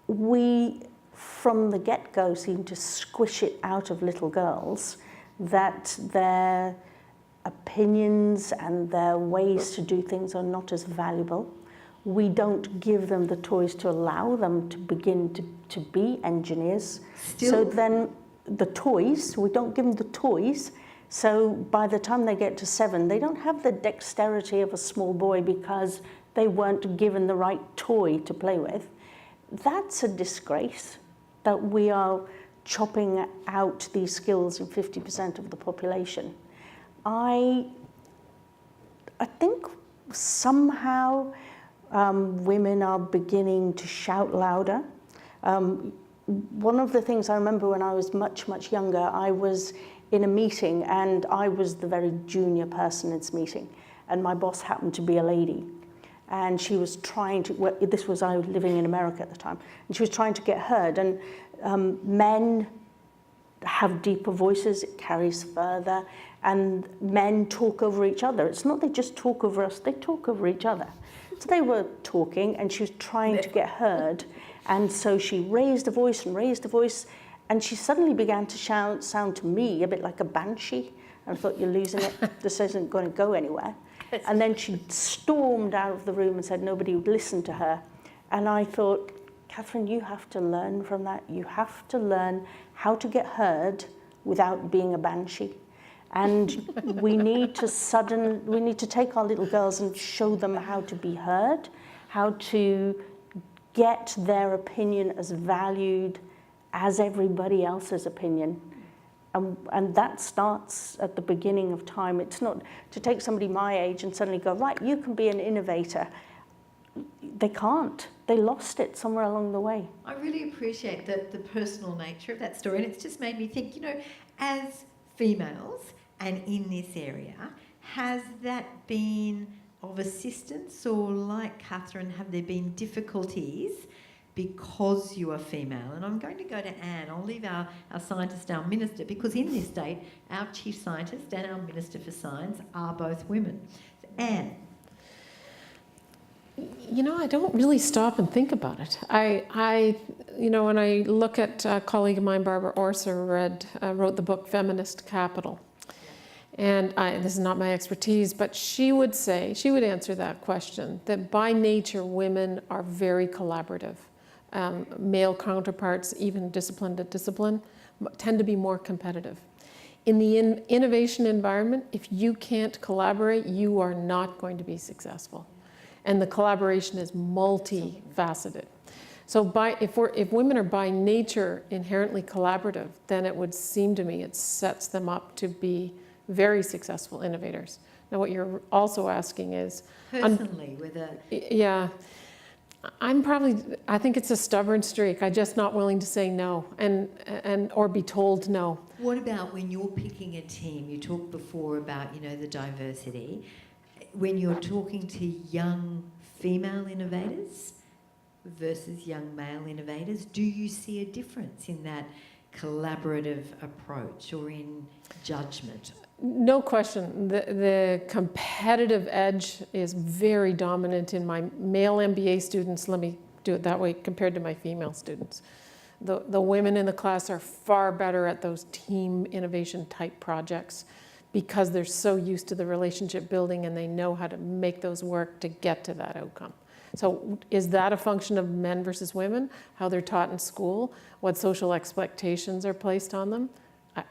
We, from the get-go, seem to squish it out of little girls that their opinions and their ways to do things are not as valuable. We don't give them the toys to allow them to begin to be engineers. So then the toys, we don't give them the toys. So by the time they get to 7, they don't have the dexterity of a small boy because they weren't given the right toy to play with. That's a disgrace that we are chopping out these skills in 50% of the population. I think somehow women are beginning to shout louder. One of the things I remember when I was much, much younger, I was in a meeting and I was the very junior person in this meeting, and my boss happened to be a lady, and she was trying to, well, this was, I was living in America at the time, and she was trying to get heard, and men have deeper voices, it carries further, and men talk over each other. It's not they just talk over us, they talk over each other. So they were talking, and she was trying to get heard. And so she raised a voice and raised a voice, and she suddenly began to sound to me a bit like a banshee. And I thought, you're losing it. This isn't going to go anywhere. And then she stormed out of the room and said nobody would listen to her. And I thought, Catherine, you have to learn from that. You have to learn how to get heard without being a banshee. And we need to take our little girls and show them how to be heard, how to get their opinion as valued as everybody else's opinion. And that starts at the beginning of time. It's not to take somebody my age and suddenly go, right, you can be an innovator. They can't. They lost it somewhere along the way. I really appreciate the personal nature of that story, and it's just made me think, as females and in this area, has that been of assistance, or like Catherine, have there been difficulties because you are female? And I'm going to go to Anne. I'll leave our scientist, our minister, because in this state, our chief scientist and our minister for science are both women. So Anne. I don't really stop and think about it. When I look at a colleague of mine, Barbara Orser, wrote the book Feminist Capital. And this is not my expertise, but she would answer that question, that by nature, women are very collaborative. Male counterparts, even discipline to discipline, tend to be more competitive. In the innovation environment, if you can't collaborate, you are not going to be successful. And the collaboration is multifaceted. So if women are by nature inherently collaborative, then it would seem to me it sets them up to be very successful innovators. Now, what you're also asking is... Personally, whether... Yeah. I think it's a stubborn streak. I'm just not willing to say no or be told no. What about when you're picking a team? You talked before about, the diversity. When you're talking to young female innovators versus young male innovators, do you see a difference in that collaborative approach or in judgment? No question. The competitive edge is very dominant in my male MBA students, let me do it that way, compared to my female students. The women in the class are far better at those team innovation type projects because they're so used to the relationship building and they know how to make those work to get to that outcome. So is that a function of men versus women, how they're taught in school, what social expectations are placed on them?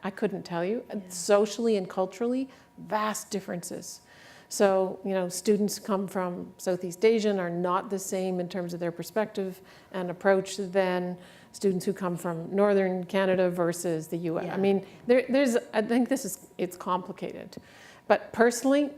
I couldn't tell you. Yeah. Socially and culturally, vast differences. So, students come from Southeast Asian are not the same in terms of their perspective and approach than students who come from Northern Canada versus the US. Yeah. I mean, I think it's complicated. But personally,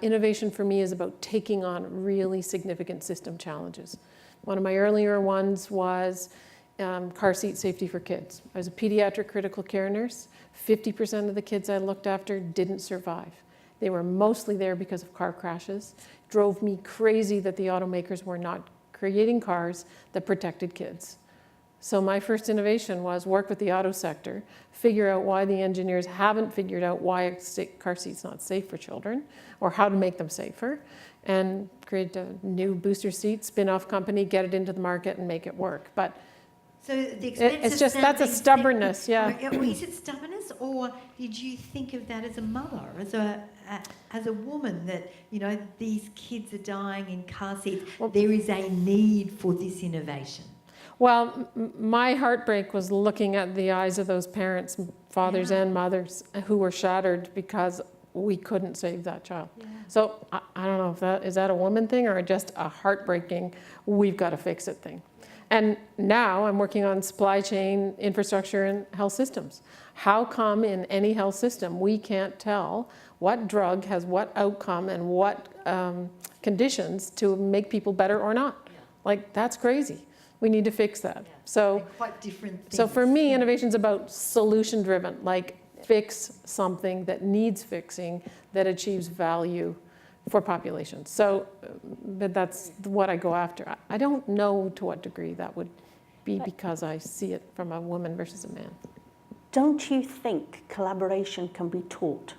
innovation for me is about taking on really significant system challenges. One of my earlier ones was car seat safety for kids. I was a pediatric critical care nurse. 50% of the kids I looked after didn't survive. They were mostly there because of car crashes. Drove me crazy that the automakers were not creating cars that protected kids. So my first innovation was work with the auto sector, figure out why the engineers haven't figured out why a car seat's not safe for children or how to make them safer, and create a new booster seat, spin-off company, get it into the market and make it work. But so the expense that's a stubbornness, yeah. Is it stubbornness, or did you think of that as a mother, as a woman, that these kids are dying in car seats? Well, there is a need for this innovation. Well, my heartbreak was looking at the eyes of those parents, fathers and mothers, who were shattered because we couldn't save that child. Yeah. So I don't know if is that a woman thing or just a heartbreaking, we've got to fix it thing. And now I'm working on supply chain infrastructure and health systems. How come in any health system we can't tell what drug has what outcome and what conditions to make people better or not? Yeah. Like, that's crazy. We need to fix that. Yeah. So quite different things. So for me, innovation's about solution driven, like fix something that needs fixing that achieves value for populations. So, but that's what I go after. I don't know to what degree that would be because I see it from a woman versus a man. Don't you think collaboration can be taught?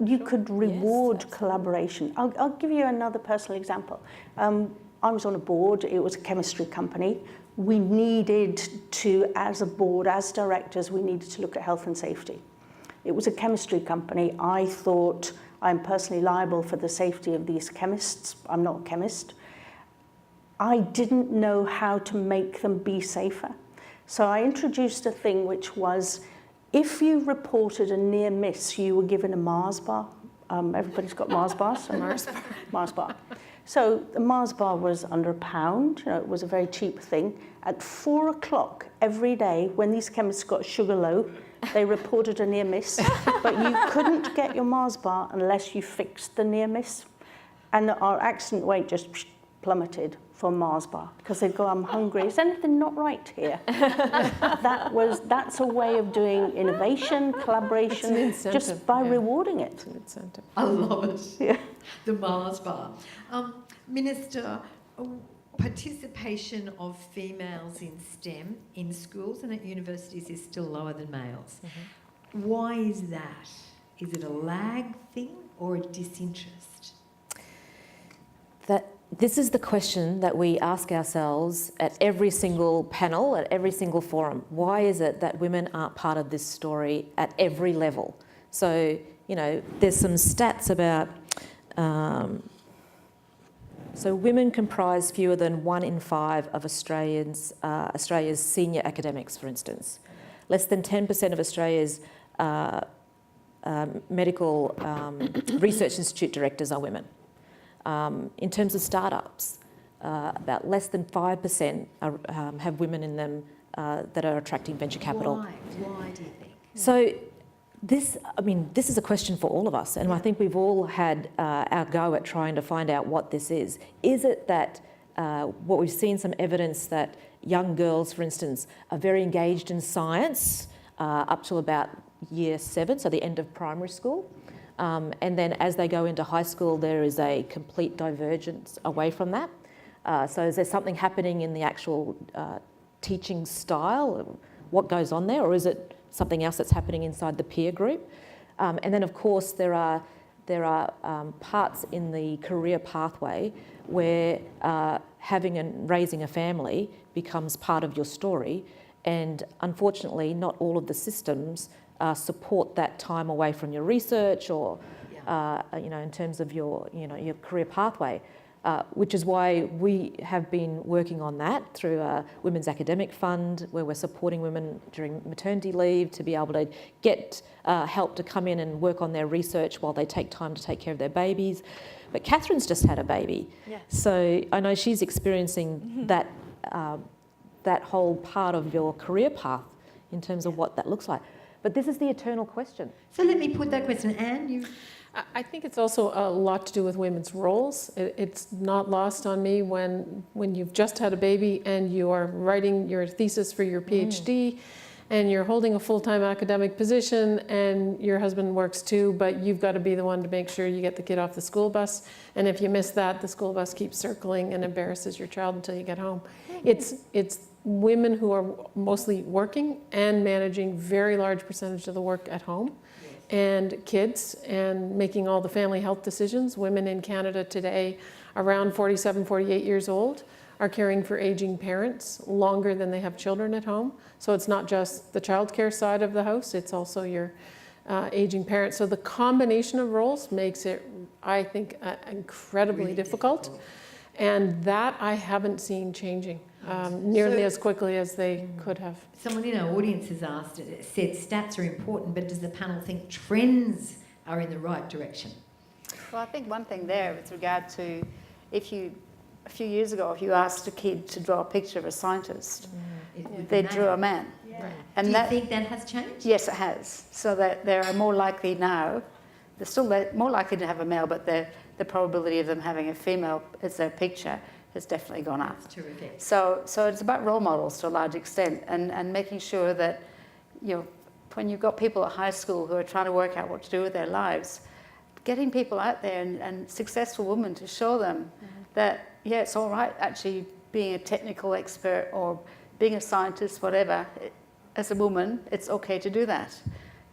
you could reward absolutely. collaboration. I'll give you another personal example. I was on a board, it was a chemistry company. We needed to, as a board, as directors, we needed to look at health and safety. It was a chemistry company. I thought I'm personally liable for the safety of these chemists. I'm not a chemist. I didn't know how to make them be safer. So I introduced a thing which was, if you reported a near miss, you were given a Mars bar. Everybody's got Mars bars. Mars bar. So the Mars bar was under £1. You know, it was a very cheap thing. At 4 o'clock every day, when these chemists got sugar low, they reported a near miss. But you couldn't get your Mars bar unless you fixed the near miss. And our accident rate just plummeted for Mars bar, because they'd go, I'm hungry. Is anything not right here? That's a way of doing innovation, collaboration, just by rewarding it. It's an incentive. I love it. Yeah. The Mars bar. Minister, participation of females in STEM in schools and at universities is still lower than males. Mm-hmm. Why is that? Is it a lag thing or a disinterest? This is the question that we ask ourselves at every single panel, at every single forum. Why is it that women aren't part of this story at every level? So, you know, there's some stats about, so women comprise fewer than 1 in 5 of Australia's senior academics, for instance. Less than 10% of Australia's medical research institute directors are women. In terms of startups, about less than 5% have women in them that are attracting venture capital. Why do you think? So this is a question for all of us, and I think we've all had our go at trying to find out what this is. Is it that what we've seen some evidence that young girls, for instance, are very engaged in science up to about year 7, so the end of primary school? And then as they go into high school, there is a complete divergence away from that. So is there something happening in the actual teaching style? What goes on there? Or is it something else that's happening inside the peer group? And then, of course, there are parts in the career pathway where having and raising a family becomes part of your story. And unfortunately, not all of the systems support that time away from your research or, in terms of your career pathway, which is why we have been working on that through a Women's Academic Fund, where we're supporting women during maternity leave to be able to get help to come in and work on their research while they take time to take care of their babies. But Catherine's just had a baby, so I know she's experiencing that whole part of your career path in terms of what that looks like. But this is the eternal question. So let me put that question, Anne. You. I think it's also a lot to do with women's roles. It's not lost on me when you've just had a baby and you are writing your thesis for your PhD and you're holding a full-time academic position and your husband works too, but you've got to be the one to make sure you get the kid off the school bus. And if you miss that, the school bus keeps circling and embarrasses your child until you get home. It's women who are mostly working and managing very large percentage of the work at home, and kids, and making all the family health decisions. Women in Canada today, around 47, 48 years old, are caring for aging parents longer than they have children at home. So it's not just the childcare side of the house, it's also your aging parents. So the combination of roles makes it, I think, incredibly really difficult. And that I haven't seen changing nearly as quickly as they could have. Someone in our audience has said stats are important, but does the panel think trends are in the right direction? Well, I think one thing there with regard to a few years ago, if you asked a kid to draw a picture of a scientist, they drew a man. Yeah. Right. And do you think that has changed? Yes, it has. So that they are more likely now, they're still more likely to have a male, but the probability of them having a female as their picture has definitely gone up. That's terrific. So it's about role models to a large extent, and making sure that, when you've got people at high school who are trying to work out what to do with their lives, getting people out there and successful women to show them that, it's all right actually being a technical expert or being a scientist, whatever. As a woman, it's okay to do that.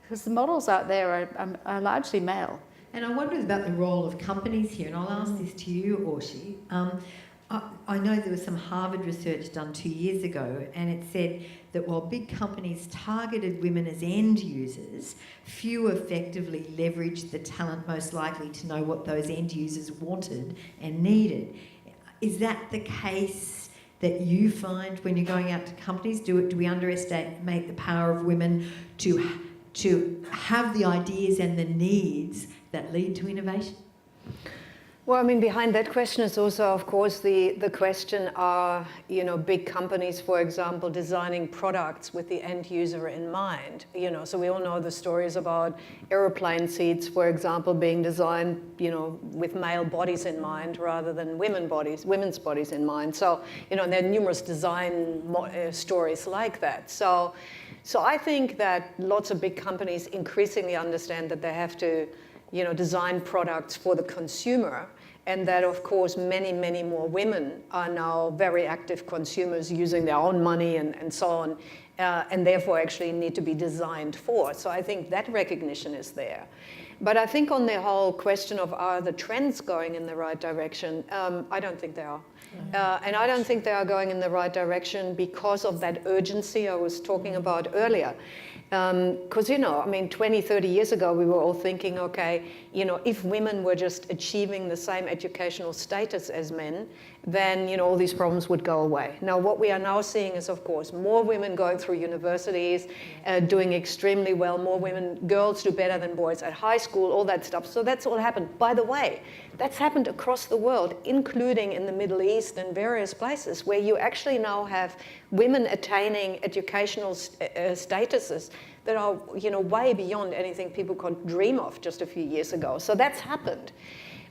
Because the models out there are largely male. And I wonder about the role of companies here, and I'll ask this to you, Orshi. I know there was some Harvard research done 2 years ago, and it said that while big companies targeted women as end users, few effectively leveraged the talent most likely to know what those end users wanted and needed. Is that the case that you find when you're going out to companies? Do we underestimate the power of women to have the ideas and the needs that lead to innovation? Well, I mean, behind that question is also, of course, the question are, big companies, for example, designing products with the end user in mind. So we all know the stories about aeroplane seats, for example, being designed, with male bodies in mind rather than women's bodies in mind. So, there are numerous design stories like that. So I think that lots of big companies increasingly understand that they have to, design products for the consumer, and that, of course, many, many more women are now very active consumers using their own money and so on, and therefore actually need to be designed for. So I think that recognition is there. But I think on the whole question of are the trends going in the right direction, I don't think they are. And I don't think they are going in the right direction because of that urgency I was talking about earlier. Because, 20, 30 years ago, we were all thinking, okay, if women were just achieving the same educational status as men, then, all these problems would go away. Now, what we are now seeing is, of course, more women going through universities, doing extremely well, more girls do better than boys at high school, all that stuff. So that's all happened. By the way, that's happened across the world, including in the Middle East and various places where you actually now have women attaining educational statuses that are, way beyond anything people could dream of just a few years ago. So that's happened.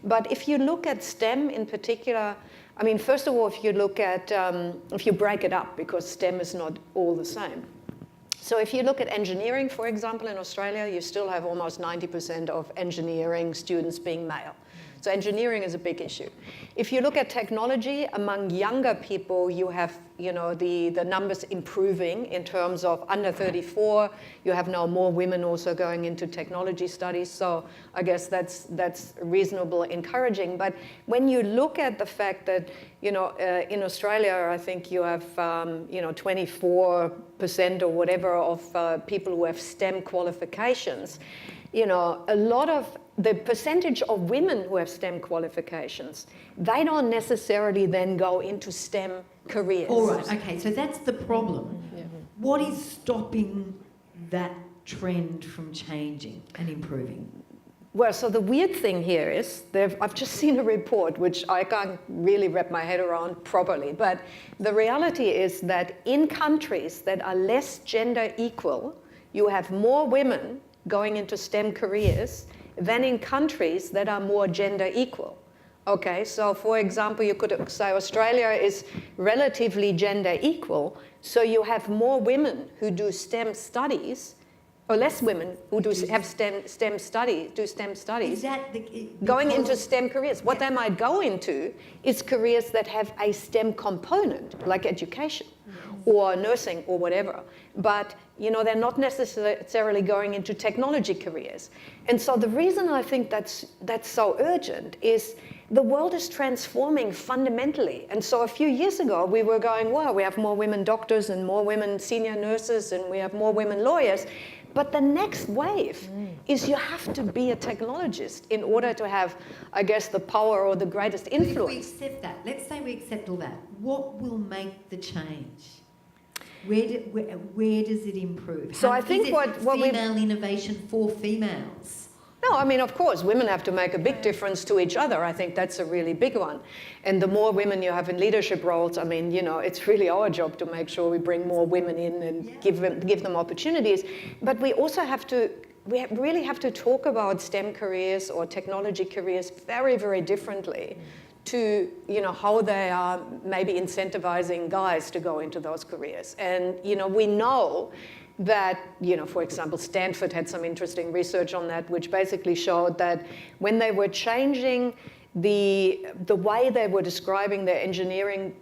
But if you look at STEM in particular, I mean, first of all, if you look at, if you break it up, because STEM is not all the same. So if you look at engineering, for example, in Australia, you still have almost 90% of engineering students being male. So engineering is a big issue. If you look at technology, among younger people, you have, the numbers improving in terms of under 34. You have now more women also going into technology studies. So I guess that's reasonable, encouraging. But when you look at the fact that, in Australia, I think you have, 24% or whatever of people who have STEM qualifications, a lot of the percentage of women who have STEM qualifications, they don't necessarily then go into STEM careers. All right, okay, so that's the problem. What is stopping that trend from changing and improving? Well, so the weird thing here is, I've just seen a report which I can't really wrap my head around properly, but the reality is that in countries that are less gender equal, you have more women going into STEM careers than in countries that are more gender equal. Okay, so for example, you could say Australia is relatively gender equal, so you have more women who do STEM studies, or less women who have STEM studies, Is that going into STEM careers. What they might go into is careers that have a STEM component, like education or nursing or whatever. But they're not necessarily going into technology careers. And so the reason I think that's so urgent is the world is transforming fundamentally. And so a few years ago, we were going, wow, we have more women doctors and more women senior nurses and we have more women lawyers. But the next wave is you have to be a technologist in order to have, I guess, the power or the greatest influence. If we accept that, let's say we accept all that, what will make the change? Where does it improve? So I think female innovation for females. No, I mean, of course, women have to make a big difference to each other. I think that's a really big one. And the more women you have in leadership roles, I mean, it's really our job to make sure we bring more women in and give them opportunities. But we also really have to talk about STEM careers or technology careers very, very differently to, how they are maybe incentivizing guys to go into those careers. And, we know that, for example, Stanford had some interesting research on that, which basically showed that when they were changing the way they were describing their engineering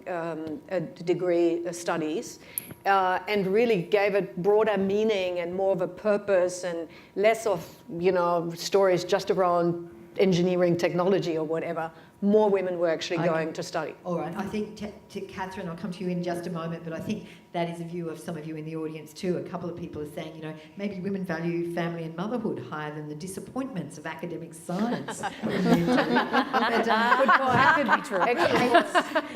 degree studies, and really gave it broader meaning and more of a purpose and less of, stories just around engineering, technology or whatever, more women were actually going to study. All right, I think, to Catherine, I'll come to you in just a moment, but I think that is a view of some of you in the audience too. A couple of people are saying, maybe women value family and motherhood higher than the disappointments of academic science. That could be true.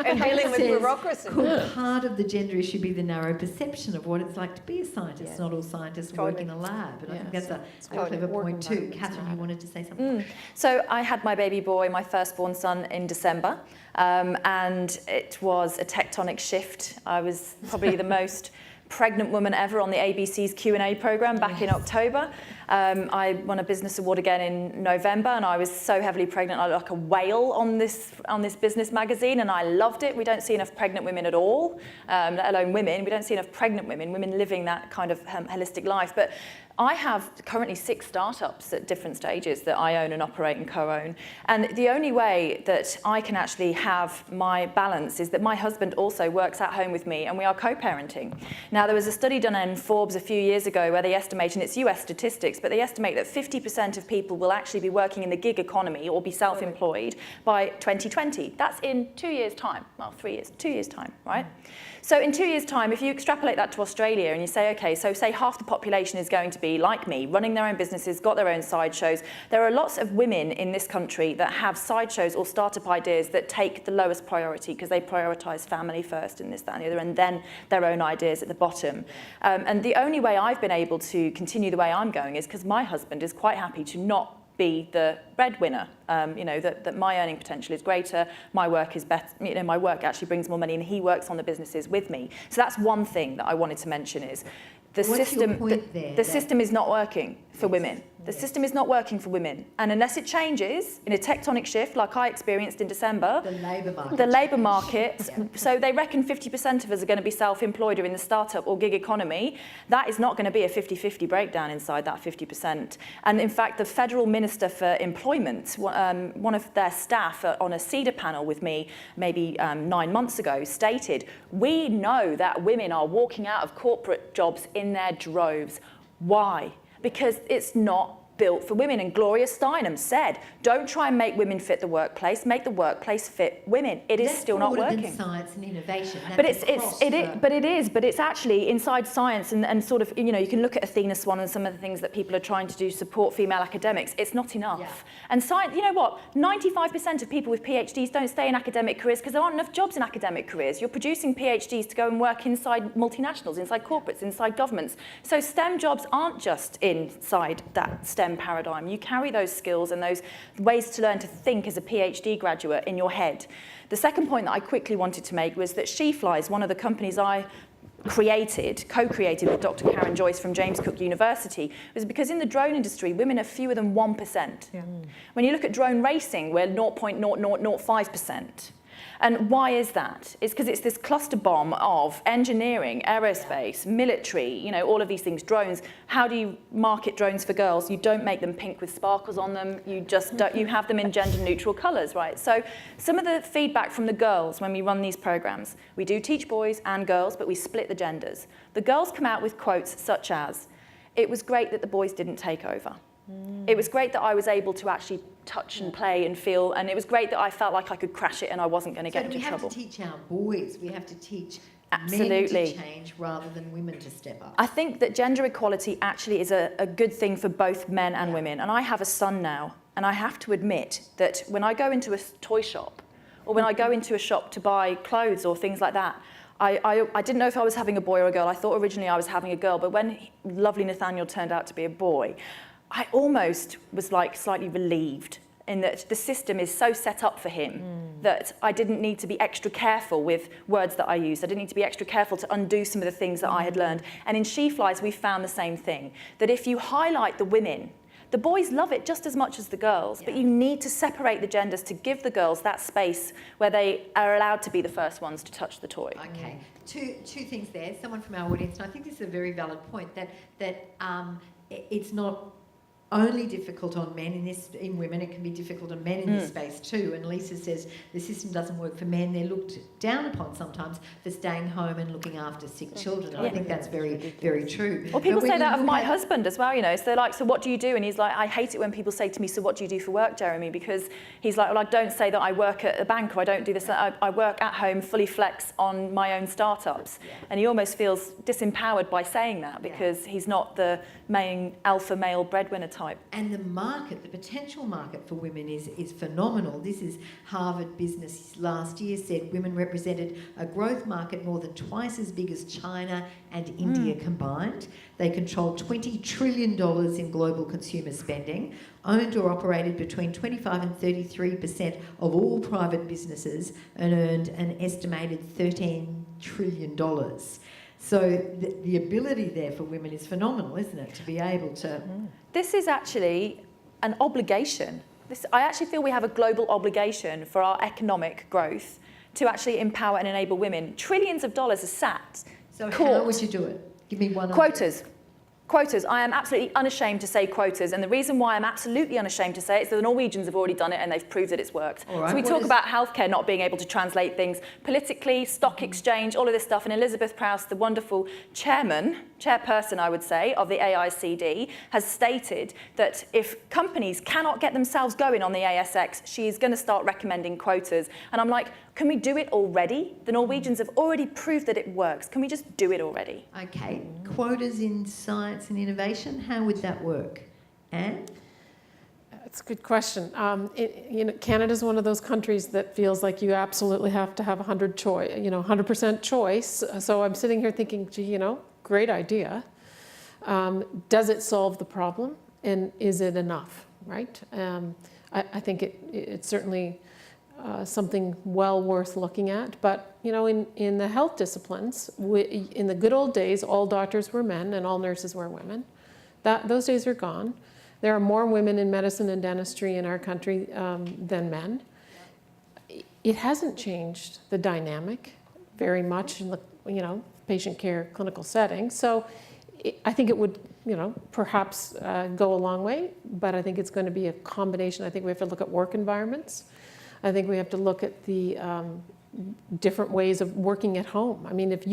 And dealing with bureaucracy. Could part of the gender issue be the narrow perception of what it's like to be a scientist? Not all scientists work in a lab, and I think that's a clever point too. Catherine, you wanted to say something? So I had my baby boy, my firstborn son, in December. And it was a tectonic shift. I was probably the most pregnant woman ever on the ABC's Q&A programme back in October. I won a business award again in November, and I was so heavily pregnant I looked like a whale on this business magazine, and I loved it. We don't see enough pregnant women at all, let alone women. We don't see enough pregnant women living that kind of holistic life. But I have currently 6 startups at different stages that I own and operate and co-own. And the only way that I can actually have my balance is that my husband also works at home with me, and we are co-parenting. Now, there was a study done in Forbes a few years ago where they estimate, and it's US statistics, but they estimate that 50% of people will actually be working in the gig economy or be self-employed by 2020. That's in 2 years' time. Well, 3 years, 2 years' time, right? So in 2 years' time, if you extrapolate that to Australia and you say, okay, so say half the population is going to be like me, running their own businesses, got their own sideshows. There are lots of women in this country that have sideshows or startup ideas that take the lowest priority because they prioritise family first and this, that and the other, and then their own ideas at the bottom. And the only way I've been able to continue the way I'm going is because my husband is quite happy to not be the breadwinner, that my earning potential is greater, my work is better, my work actually brings more money, and he works on the businesses with me. So that's one thing that I wanted to mention is the system is not working for women. The system is not working for women. And unless it changes in a tectonic shift like I experienced in December, the labour market, so they reckon 50% of us are going to be self-employed or in the startup or gig economy. That is not going to be a 50-50 breakdown inside that 50%. And in fact, the Federal Minister for Employment, one of their staff on a CEDAR panel with me maybe 9 months ago stated, we know that women are walking out of corporate jobs in their droves. Why? Because it's not built for women. And Gloria Steinem said, don't try and make women fit the workplace, make the workplace fit women. It is still not working. That's science and innovation. But it's actually inside science and sort of, you can look at Athena Swan and some of the things that people are trying to do to support female academics. It's not enough. Yeah. And science, you know what? 95% of people with PhDs don't stay in academic careers because there aren't enough jobs in academic careers. You're producing PhDs to go and work inside multinationals, inside corporates, inside governments. So STEM jobs aren't just inside that STEM paradigm. You carry those skills and those ways to learn to think as a PhD graduate in your head. The second point that I quickly wanted to make was that SheFlies, one of the companies I co-created with Dr. Karen Joyce from James Cook University, was because in the drone industry, women are fewer than 1%. Yeah. When you look at drone racing, we're 0.0005%. And why is that? It's because it's this cluster bomb of engineering, aerospace, military, all of these things, drones. How do you market drones for girls? You don't make them pink with sparkles on them. You just don't, you have them in gender neutral colours, right? So some of the feedback from the girls when we run these programs, we do teach boys and girls, but we split the genders. The girls come out with quotes such as, it was great that the boys didn't take over. It was great that I was able to actually touch and play and feel, and it was great that I felt like I could crash it and I wasn't going to get into trouble. So we have to teach our boys, we have to teach Absolutely. men to change rather than women to step up. I think that gender equality actually is a good thing for both men and women. And I have a son now, and I have to admit that when I go into a toy shop or when I go into a shop to buy clothes or things like that, I didn't know if I was having a boy or a girl. I thought originally I was having a girl, but when lovely Nathaniel turned out to be a boy, I almost was like slightly relieved in that the system is so set up for him that I didn't need to be extra careful with words that I used. I didn't need to be extra careful to undo some of the things that I had learned. And in SheFlies, we found the same thing, that if you highlight the women, the boys love it just as much as the girls, but you need to separate the genders to give the girls that space where they are allowed to be the first ones to touch the toy. Okay, two things there. Someone from our audience, and I think this is a very valid point, that it's not only difficult on men in women. It can be difficult on men in this space too. And Lisa says the system doesn't work for men. They're looked down upon sometimes for staying home and looking after sick children. I think that's very, very true. Well, people say that of my husband as well, you know. So they're like, so what do you do? And he's like, I hate it when people say to me, so what do you do for work, Jeremy? Because he's like, well, I don't say that I work at a bank or I don't do this. I work at home, fully flex on my own startups. And he almost feels disempowered by saying that because he's not the main alpha male breadwinner type. And the market, the potential market for women is phenomenal. This is Harvard Business last year said women represented a growth market more than twice as big as China and India combined. They control $20 trillion in global consumer spending, owned or operated between 25 and 33% of all private businesses, and earned an estimated $13 trillion. So the ability there for women is phenomenal, isn't it, to be able to... This is actually an obligation. I actually feel we have a global obligation for our economic growth to actually empower and enable women. Trillions of dollars are sat. So how would you do it? Give me one. Quotas. Quotas. I am absolutely unashamed to say quotas, and the reason why I'm absolutely unashamed to say it is that the Norwegians have already done it and they've proved that it's worked. All right. So we talk about healthcare not being able to translate things politically, stock exchange, all of this stuff, and Elizabeth Proust, the wonderful chairperson, I would say, of the AICD, has stated that if companies cannot get themselves going on the ASX, she is going to start recommending quotas. And I'm like, can we do it already? The Norwegians have already proved that it works. Can we just do it already? Okay, quotas in science and innovation, how would that work? Anne? That's a good question. Canada's one of those countries that feels like you absolutely have to have 100% choice. So I'm sitting here thinking, gee, great idea. Does it solve the problem? And is it enough, right? I think it's certainly something well worth looking at. But, in the health disciplines, in the good old days, all doctors were men and all nurses were women. Those days are gone. There are more women in medicine and dentistry in our country than men. It hasn't changed the dynamic very much in the, patient care clinical setting. So I think it would, perhaps go a long way, but I think it's going to be a combination. I think we have to look at work environments. I think we have to look at the different ways of working at home. I mean, if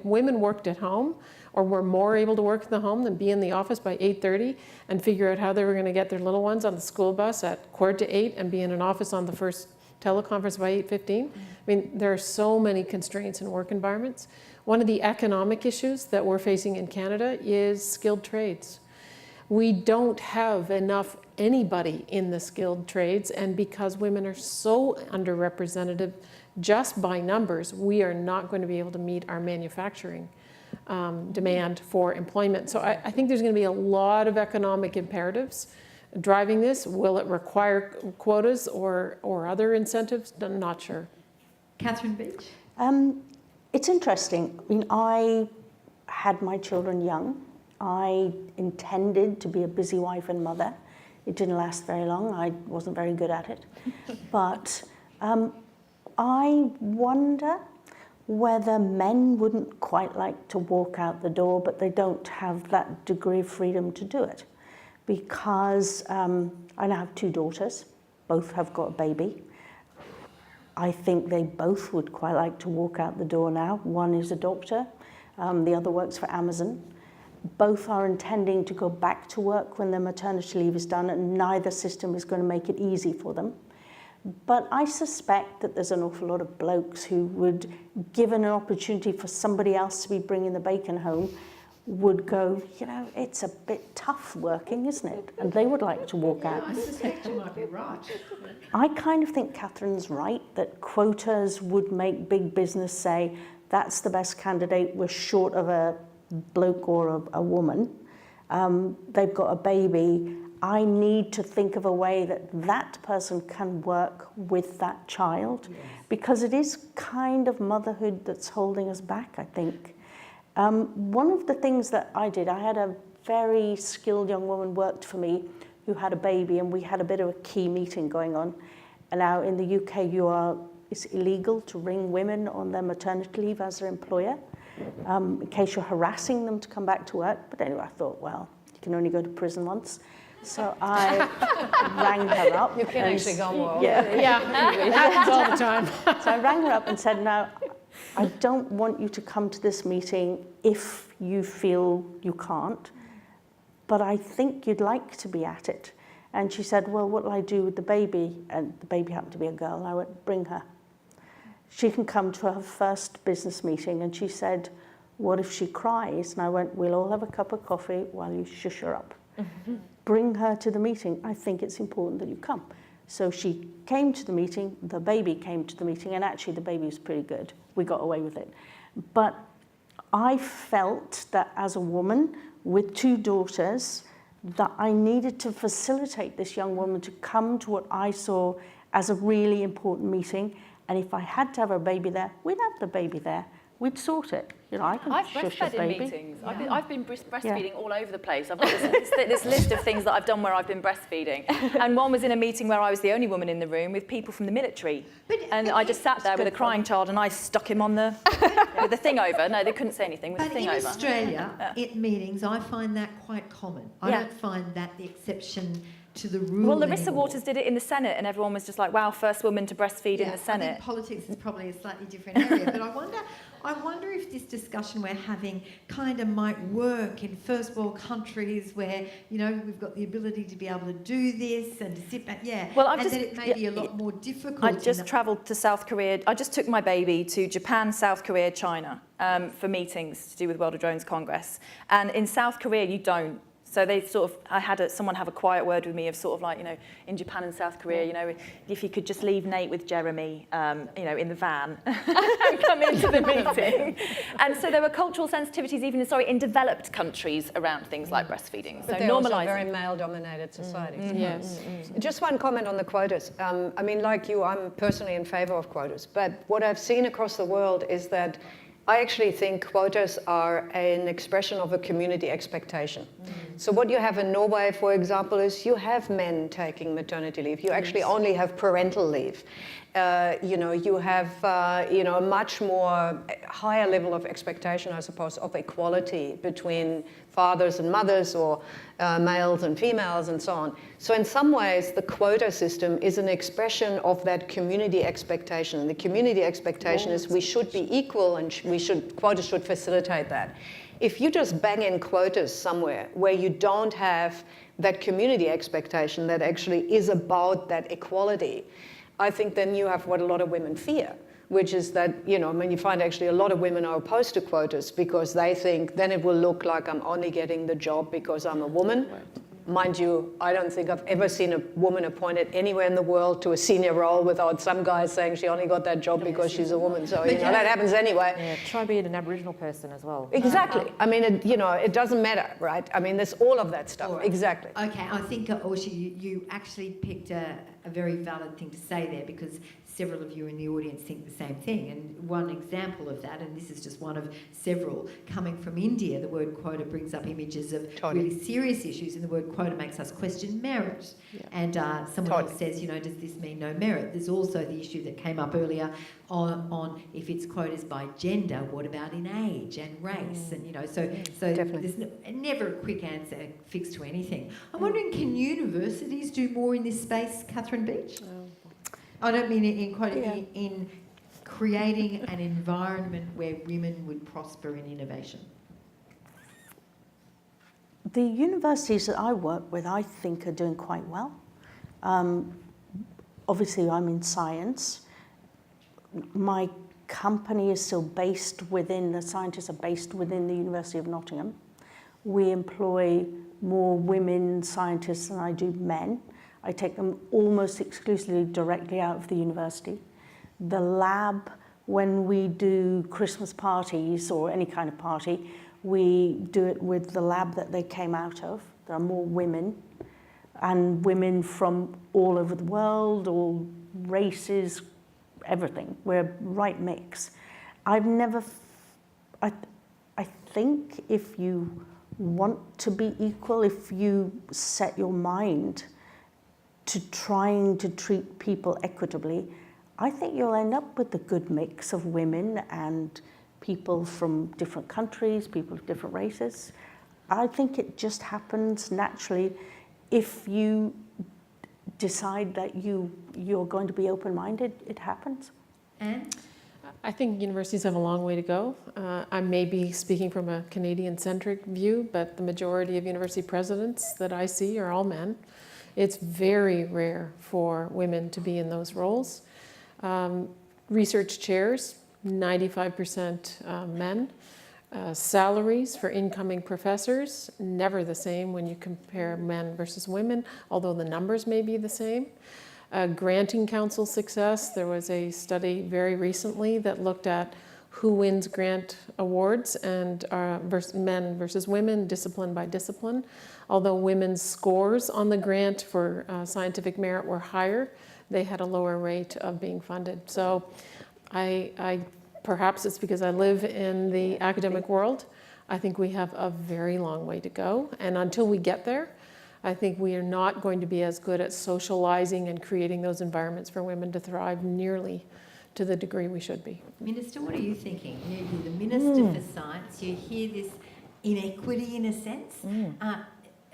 women worked at home or were more able to work in the home than be in the office by 8:30 and figure out how they were going to get their little ones on the school bus at 7:45 and be in an office on the first teleconference by 8:15. I mean, there are so many constraints in work environments. One of the economic issues that we're facing in Canada is skilled trades. We don't have enough anybody in the skilled trades, and because women are so underrepresented just by numbers, we are not going to be able to meet our manufacturing demand for employment. So I think there's going to be a lot of economic imperatives driving this. Will it require quotas or other incentives? I'm not sure. Catherine Beach? It's interesting. I mean, I had my children young. I intended to be a busy wife and mother. It didn't last very long. I wasn't very good at it. But I wonder whether men wouldn't quite like to walk out the door, but they don't have that degree of freedom to do it. Because I now have 2 daughters. Both have got a baby. I think they both would quite like to walk out the door now. One is a doctor. The other works for Amazon. Both are intending to go back to work when their maternity leave is done, and neither system is going to make it easy for them. But I suspect that there's an awful lot of blokes who would, given an opportunity for somebody else to be bringing the bacon home, would go, it's a bit tough working, isn't it? And they would like to walk out. I suspect you might be right. I kind of think Catherine's right, that quotas would make big business say, that's the best candidate, we're short of a bloke or a woman. They've got a baby. I need to think of a way that that person can work with that child, because it is kind of motherhood that's holding us back, I think. One of the things that I did, I had a very skilled young woman worked for me who had a baby, and we had a bit of a key meeting going on. And now in the UK, it's illegal to ring women on their maternity leave as their employer, in case you're harassing them to come back to work. But anyway, I thought, well, you can only go to prison once. So I rang her up. You can actually go more. Yeah, it happens all the time. So I rang her up and said, no, I don't want you to come to this meeting if you feel you can't, but I think you'd like to be at it. And she said, well, what will I do with the baby? And the baby happened to be a girl. And I went, bring her. She can come to her first business meeting. And she said, what if she cries? And I went, we'll all have a cup of coffee while you shush her up. Bring her to the meeting. I think it's important that you come. So she came to the meeting, the baby came to the meeting, and actually the baby was pretty good. We got away with it. But I felt that as a woman with 2 daughters, that I needed to facilitate this young woman to come to what I saw as a really important meeting. And if I had to have a baby there, we'd have the baby there. We'd sort it. You know, I can I've shush a breastfed in baby. meetings. I've been breastfeeding all over the place. I've got this list of things that I've done where I've been breastfeeding. And one was in a meeting where I was the only woman in the room with people from the military. And I just sat there with a crying child and I stuck him on the, with the thing over. No, they couldn't say anything, with the thing over. But in Australia, at meetings, I find that quite common. I don't find that the exception to the rule. Well, Larissa anymore. Waters did it in the Senate and everyone was just like, wow, first woman to breastfeed in the I Senate. think politics is probably a slightly different area, but I wonder if this discussion we're having kind of might work in first world countries where, you know, we've got the ability to be able to do this and to sit back, Well, and that it may be a lot more difficult. I just travelled to South Korea. I just took my baby to Japan, South Korea, China for meetings to do with World of Drones Congress. And in South Korea, you don't. So they sort of, I had someone have a quiet word with me of sort of like, you know, in Japan and South Korea, you know, if you could just leave Nate with Jeremy, you know, in the van and come into the meeting. And so there were cultural sensitivities even, in developed countries around things like breastfeeding. But So they're also normalising. very male-dominated societies. Yes. Just one comment on the quotas. I mean, like you, I'm personally in favor of quotas. But what I've seen across the world is that I actually think quotas are an expression of a community expectation. So what you have in Norway, for example, is you have men taking maternity leave. You actually only have parental leave. You know, you have, you know, a much more higher level of expectation, I suppose, of equality between fathers and mothers or males and females and so on. So in some ways, the quota system is an expression of that community expectation. And the community expectation is we should be equal and quotas should facilitate that. If you just bang in quotas somewhere where you don't have that community expectation that actually is about that equality, I think then you have what a lot of women fear, which is that, you know, I mean, you find actually a lot of women are opposed to quotas because they think then it will look like I'm only getting the job because I'm a woman. Right. Mind you, I don't think I've ever seen a woman appointed anywhere in the world to a senior role without some guy saying she only got that job because she's a woman. So, you know, that happens anyway. Yeah, try being an Aboriginal person as well. Exactly. I mean, it, you know, it doesn't matter, right? I mean, there's all of that stuff. Right. Exactly. Okay, I think, Orshi, you actually picked a very valid thing to say there because several of you in the audience think the same thing. And one example of that, and this is just one of several, coming from India, the word quota brings up images of really serious issues, and the word quota makes us question merit. Yeah. And someone else says, you know, does this mean no merit? There's also the issue that came up earlier on if it's quotas by gender, what about in age and race? And, you know, so there's never a quick answer fixed to anything. I'm wondering, can universities do more in this space, Catherine Beach? I don't mean in creating an environment where women would prosper in innovation. The universities that I work with, I think, are doing quite well. Obviously, I'm in science. My company is still based within, the scientists are based within the University of Nottingham. We employ more women scientists than I do men. I take them almost exclusively directly out of the university. The lab, when we do Christmas parties or any kind of party, we do it with the lab that they came out of. There are more women, and women from all over the world, all races, everything. We're a right mix. I think if you want to be equal, if you set your mind to trying to treat people equitably, I think you'll end up with a good mix of women and people from different countries, people of different races. I think it just happens naturally if you decide that you're going to be open-minded, it happens. And I think universities have a long way to go. I may be speaking from a Canadian-centric view, but the majority of university presidents that I see are all men. It's very rare for women to be in those roles. Research chairs, 95% men. Salaries for incoming professors, never the same when you compare men versus women, although the numbers may be the same. Granting council success, there was a study very recently that looked at who wins grant awards and men versus women, discipline by discipline. Although women's scores on the grant for scientific merit were higher, they had a lower rate of being funded. So perhaps it's because I live in the academic world. I think we have a very long way to go. And until we get there, I think we are not going to be as good at socializing and creating those environments for women to thrive nearly to the degree we should be. Minister, what are you thinking? You're the Minister for Science. You hear this inequity in a sense.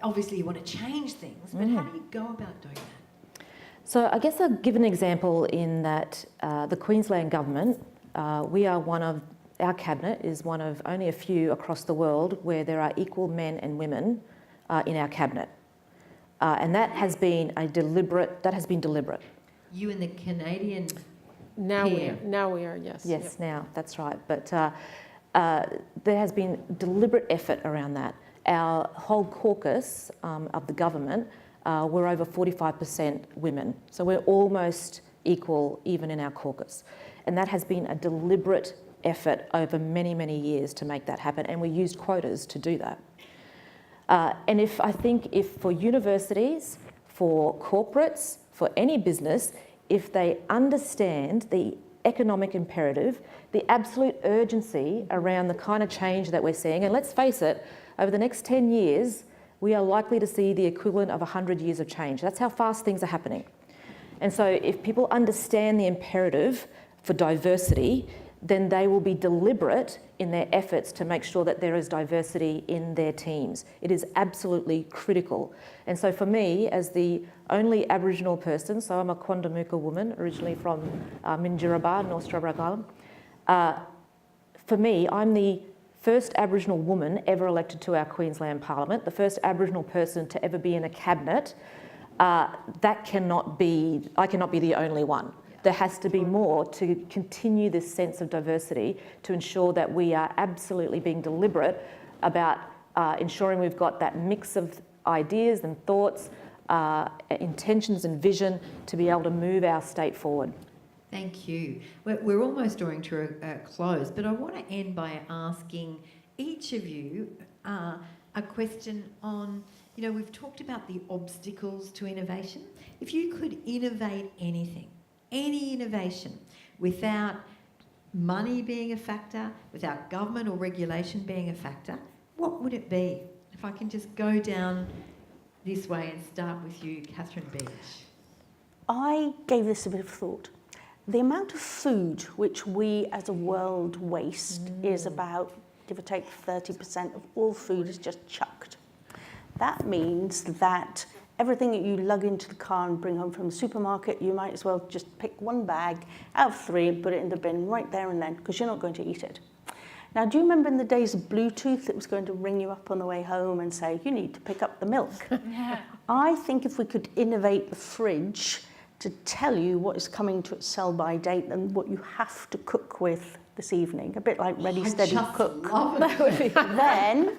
Obviously you want to change things, but how do you go about doing that? So I guess I'll give an example in that the Queensland government, our cabinet is one of only a few across the world where there are equal men and women in our cabinet. And that has been deliberate. You and the Canadian Now we are, yes. Yes, Yep. now, that's right. But there has been deliberate effort around that. Our whole caucus of the government, we're over 45% women. So we're almost equal even in our caucus. And that has been a deliberate effort over many, many years to make that happen. And we used quotas to do that. And if for universities, for corporates, for any business, if they understand the economic imperative, the absolute urgency around the kind of change that we're seeing, and let's face it, over the next 10 years, we are likely to see the equivalent of 100 years of change. That's how fast things are happening. And so if people understand the imperative for diversity, then they will be deliberate in their efforts to make sure that there is diversity in their teams. It is absolutely critical. And so for me, as the only Aboriginal person, so I'm a Quandamooka woman, originally from Minjerribah, North Stradbroke Island. For me, I'm the first Aboriginal woman ever elected to our Queensland Parliament, the first Aboriginal person to ever be in a cabinet. I cannot be the only one. There has to be more to continue this sense of diversity to ensure that we are absolutely being deliberate about ensuring we've got that mix of ideas and thoughts, intentions and vision to be able to move our state forward. Thank you. We're almost drawing to a close, but I want to end by asking each of you a question on, we've talked about the obstacles to innovation. If you could innovate anything, any innovation, without money being a factor, without government or regulation being a factor, what would it be? If I can just go down this way and start with you, Catherine Beach. I gave this a bit of thought. The amount of food which we as a world waste is about, give or take, 30% of all food is just chucked. That means that everything that you lug into the car and bring home from the supermarket, you might as well just pick one bag out of 3 and put it in the bin right there and then, because you're not going to eat it. Now, do you remember in the days of Bluetooth, it was going to ring you up on the way home and say, you need to pick up the milk? I think if we could innovate the fridge to tell you what is coming to its sell-by date and what you have to cook with this evening, a bit like Ready, Steady, Cook. Then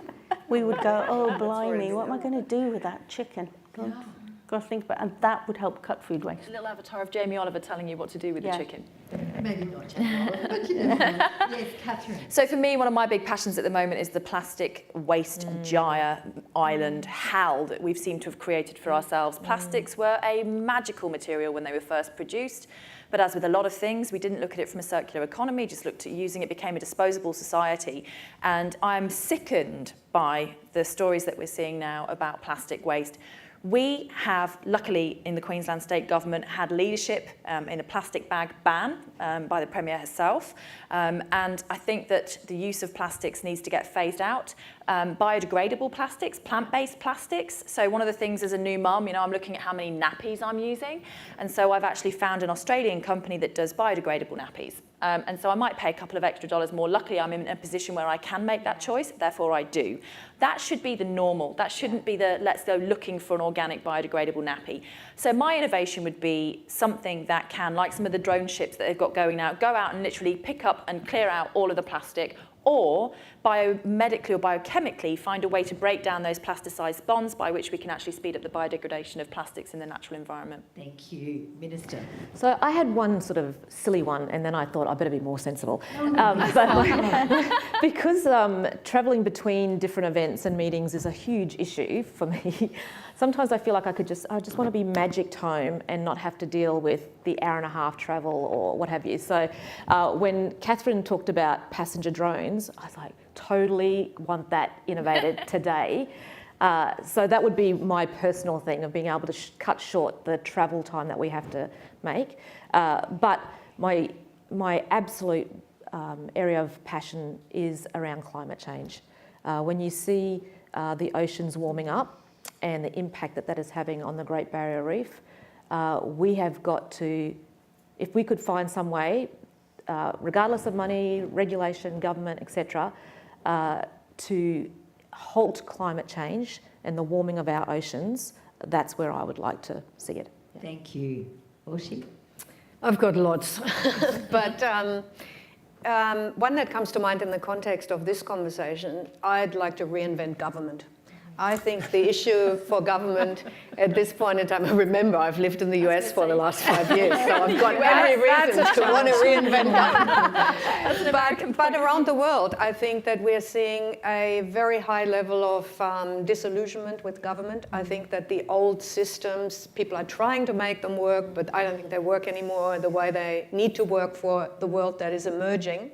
we would go, oh, blimey, what am I going to do with that chicken? Got to think about it. And that would help cut food waste. A little avatar of Jamie Oliver telling you what to do with the chicken. Maybe not Jamie Oliver, but yes, Catherine. So for me, one of my big passions at the moment is the plastic waste gyre island hell that we've seemed to have created for ourselves. Plastics were a magical material when they were first produced. But as with a lot of things, we didn't look at it from a circular economy, just looked at using it, became a disposable society. And I'm sickened by the stories that we're seeing now about plastic waste. We have, luckily, in the Queensland State Government, had leadership in a plastic bag ban by the Premier herself. And I think that the use of plastics needs to get phased out. biodegradable plastics, plant-based plastics. So one of the things as a new mum, you know, I'm looking at how many nappies I'm using. And so I've actually found an Australian company that does biodegradable nappies. And so I might pay a couple of extra dollars more. Luckily, I'm in a position where I can make that choice, therefore I do. That should be the normal. That shouldn't be the let's go looking for an organic biodegradable nappy. So my innovation would be something that can, like some of the drone ships that they've got going now, go out and literally pick up and clear out all of the plastic, or biomedically or biochemically find a way to break down those plasticized bonds by which we can actually speed up the biodegradation of plastics in the natural environment. Thank you. Minister. So I had one sort of silly one, and then I thought I better be more sensible. Because travelling between different events and meetings is a huge issue for me. Sometimes I feel like I just want to be magicked home and not have to deal with the hour-and-a-half travel or what have you. So when Catherine talked about passenger drones, I was like, totally want that innovated today. So that would be my personal thing of being able to cut short the travel time that we have to make. But my absolute area of passion is around climate change. When you see the oceans warming up and the impact that is having on the Great Barrier Reef, we have got to, if we could find some way, regardless of money, regulation, government, etc., to halt climate change and the warming of our oceans, that's where I would like to see it. Yeah. Thank you. Orshi? I've got lots, but one that comes to mind in the context of this conversation, I'd like to reinvent government. I think the issue for government at this point in time, remember I've lived in the US for the last 5 years, so I've got every reason to want to reinvent government. But around the world, I think that we're seeing a very high level of disillusionment with government. I think that the old systems, people are trying to make them work, but I don't think they work anymore the way they need to work for the world that is emerging.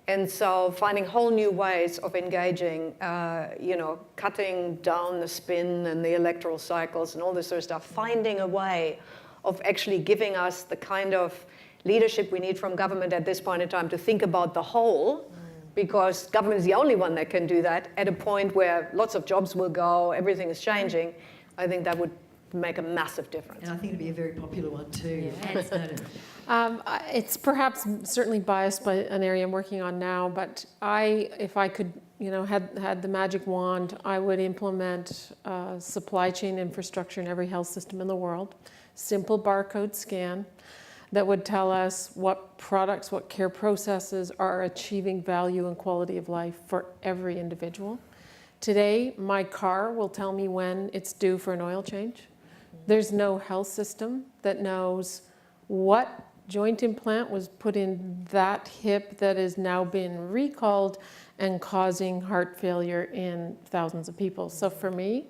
And so finding whole new ways of engaging, cutting down the spin and the electoral cycles and all this sort of stuff, finding a way of actually giving us the kind of leadership we need from government at this point in time to think about the whole, because government is the only one that can do that at a point where lots of jobs will go, everything is changing. I think that would make a massive difference. And I think it'd be a very popular one too. Yeah. It's perhaps certainly biased by an area I'm working on now, but if I could, had the magic wand, I would implement supply chain infrastructure in every health system in the world. Simple barcode scan that would tell us what products, what care processes are achieving value and quality of life for every individual. Today, my car will tell me when it's due for an oil change. There's no health system that knows what joint implant was put in that hip that has now been recalled and causing heart failure in thousands of people. So for me,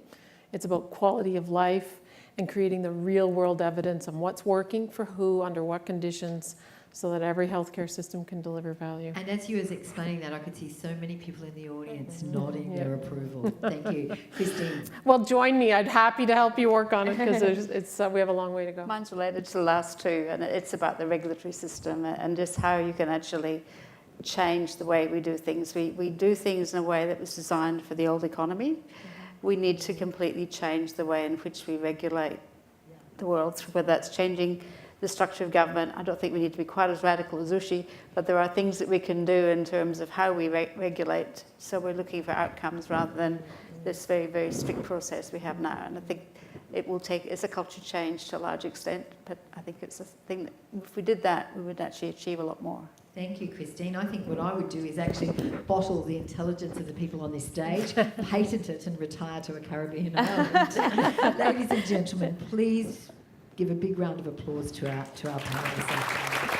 it's about quality of life and creating the real world evidence on what's working for who, under what conditions, so that every healthcare system can deliver value. And as you was explaining that, I could see so many people in the audience nodding their approval. Thank you. Christine. Well, join me. I'd happy to help you work on it because we have a long way to go. Mine's related to the last two, and it's about the regulatory system and just how you can actually change the way we do things. We do things in a way that was designed for the old economy. We need to completely change the way in which we regulate the world, whether that's changing the structure of government. I don't think we need to be quite as radical as Ushi, but there are things that we can do in terms of how we regulate. So we're looking for outcomes rather than this very, very strict process we have now. And I think it's a culture change to a large extent, but I think it's a thing that if we did that, we would actually achieve a lot more. Thank you, Christine. I think what I would do is actually bottle the intelligence of the people on this stage, patent it and retire to a Caribbean island. Ladies and gentlemen, please give a big round of applause to our panel this afternoon.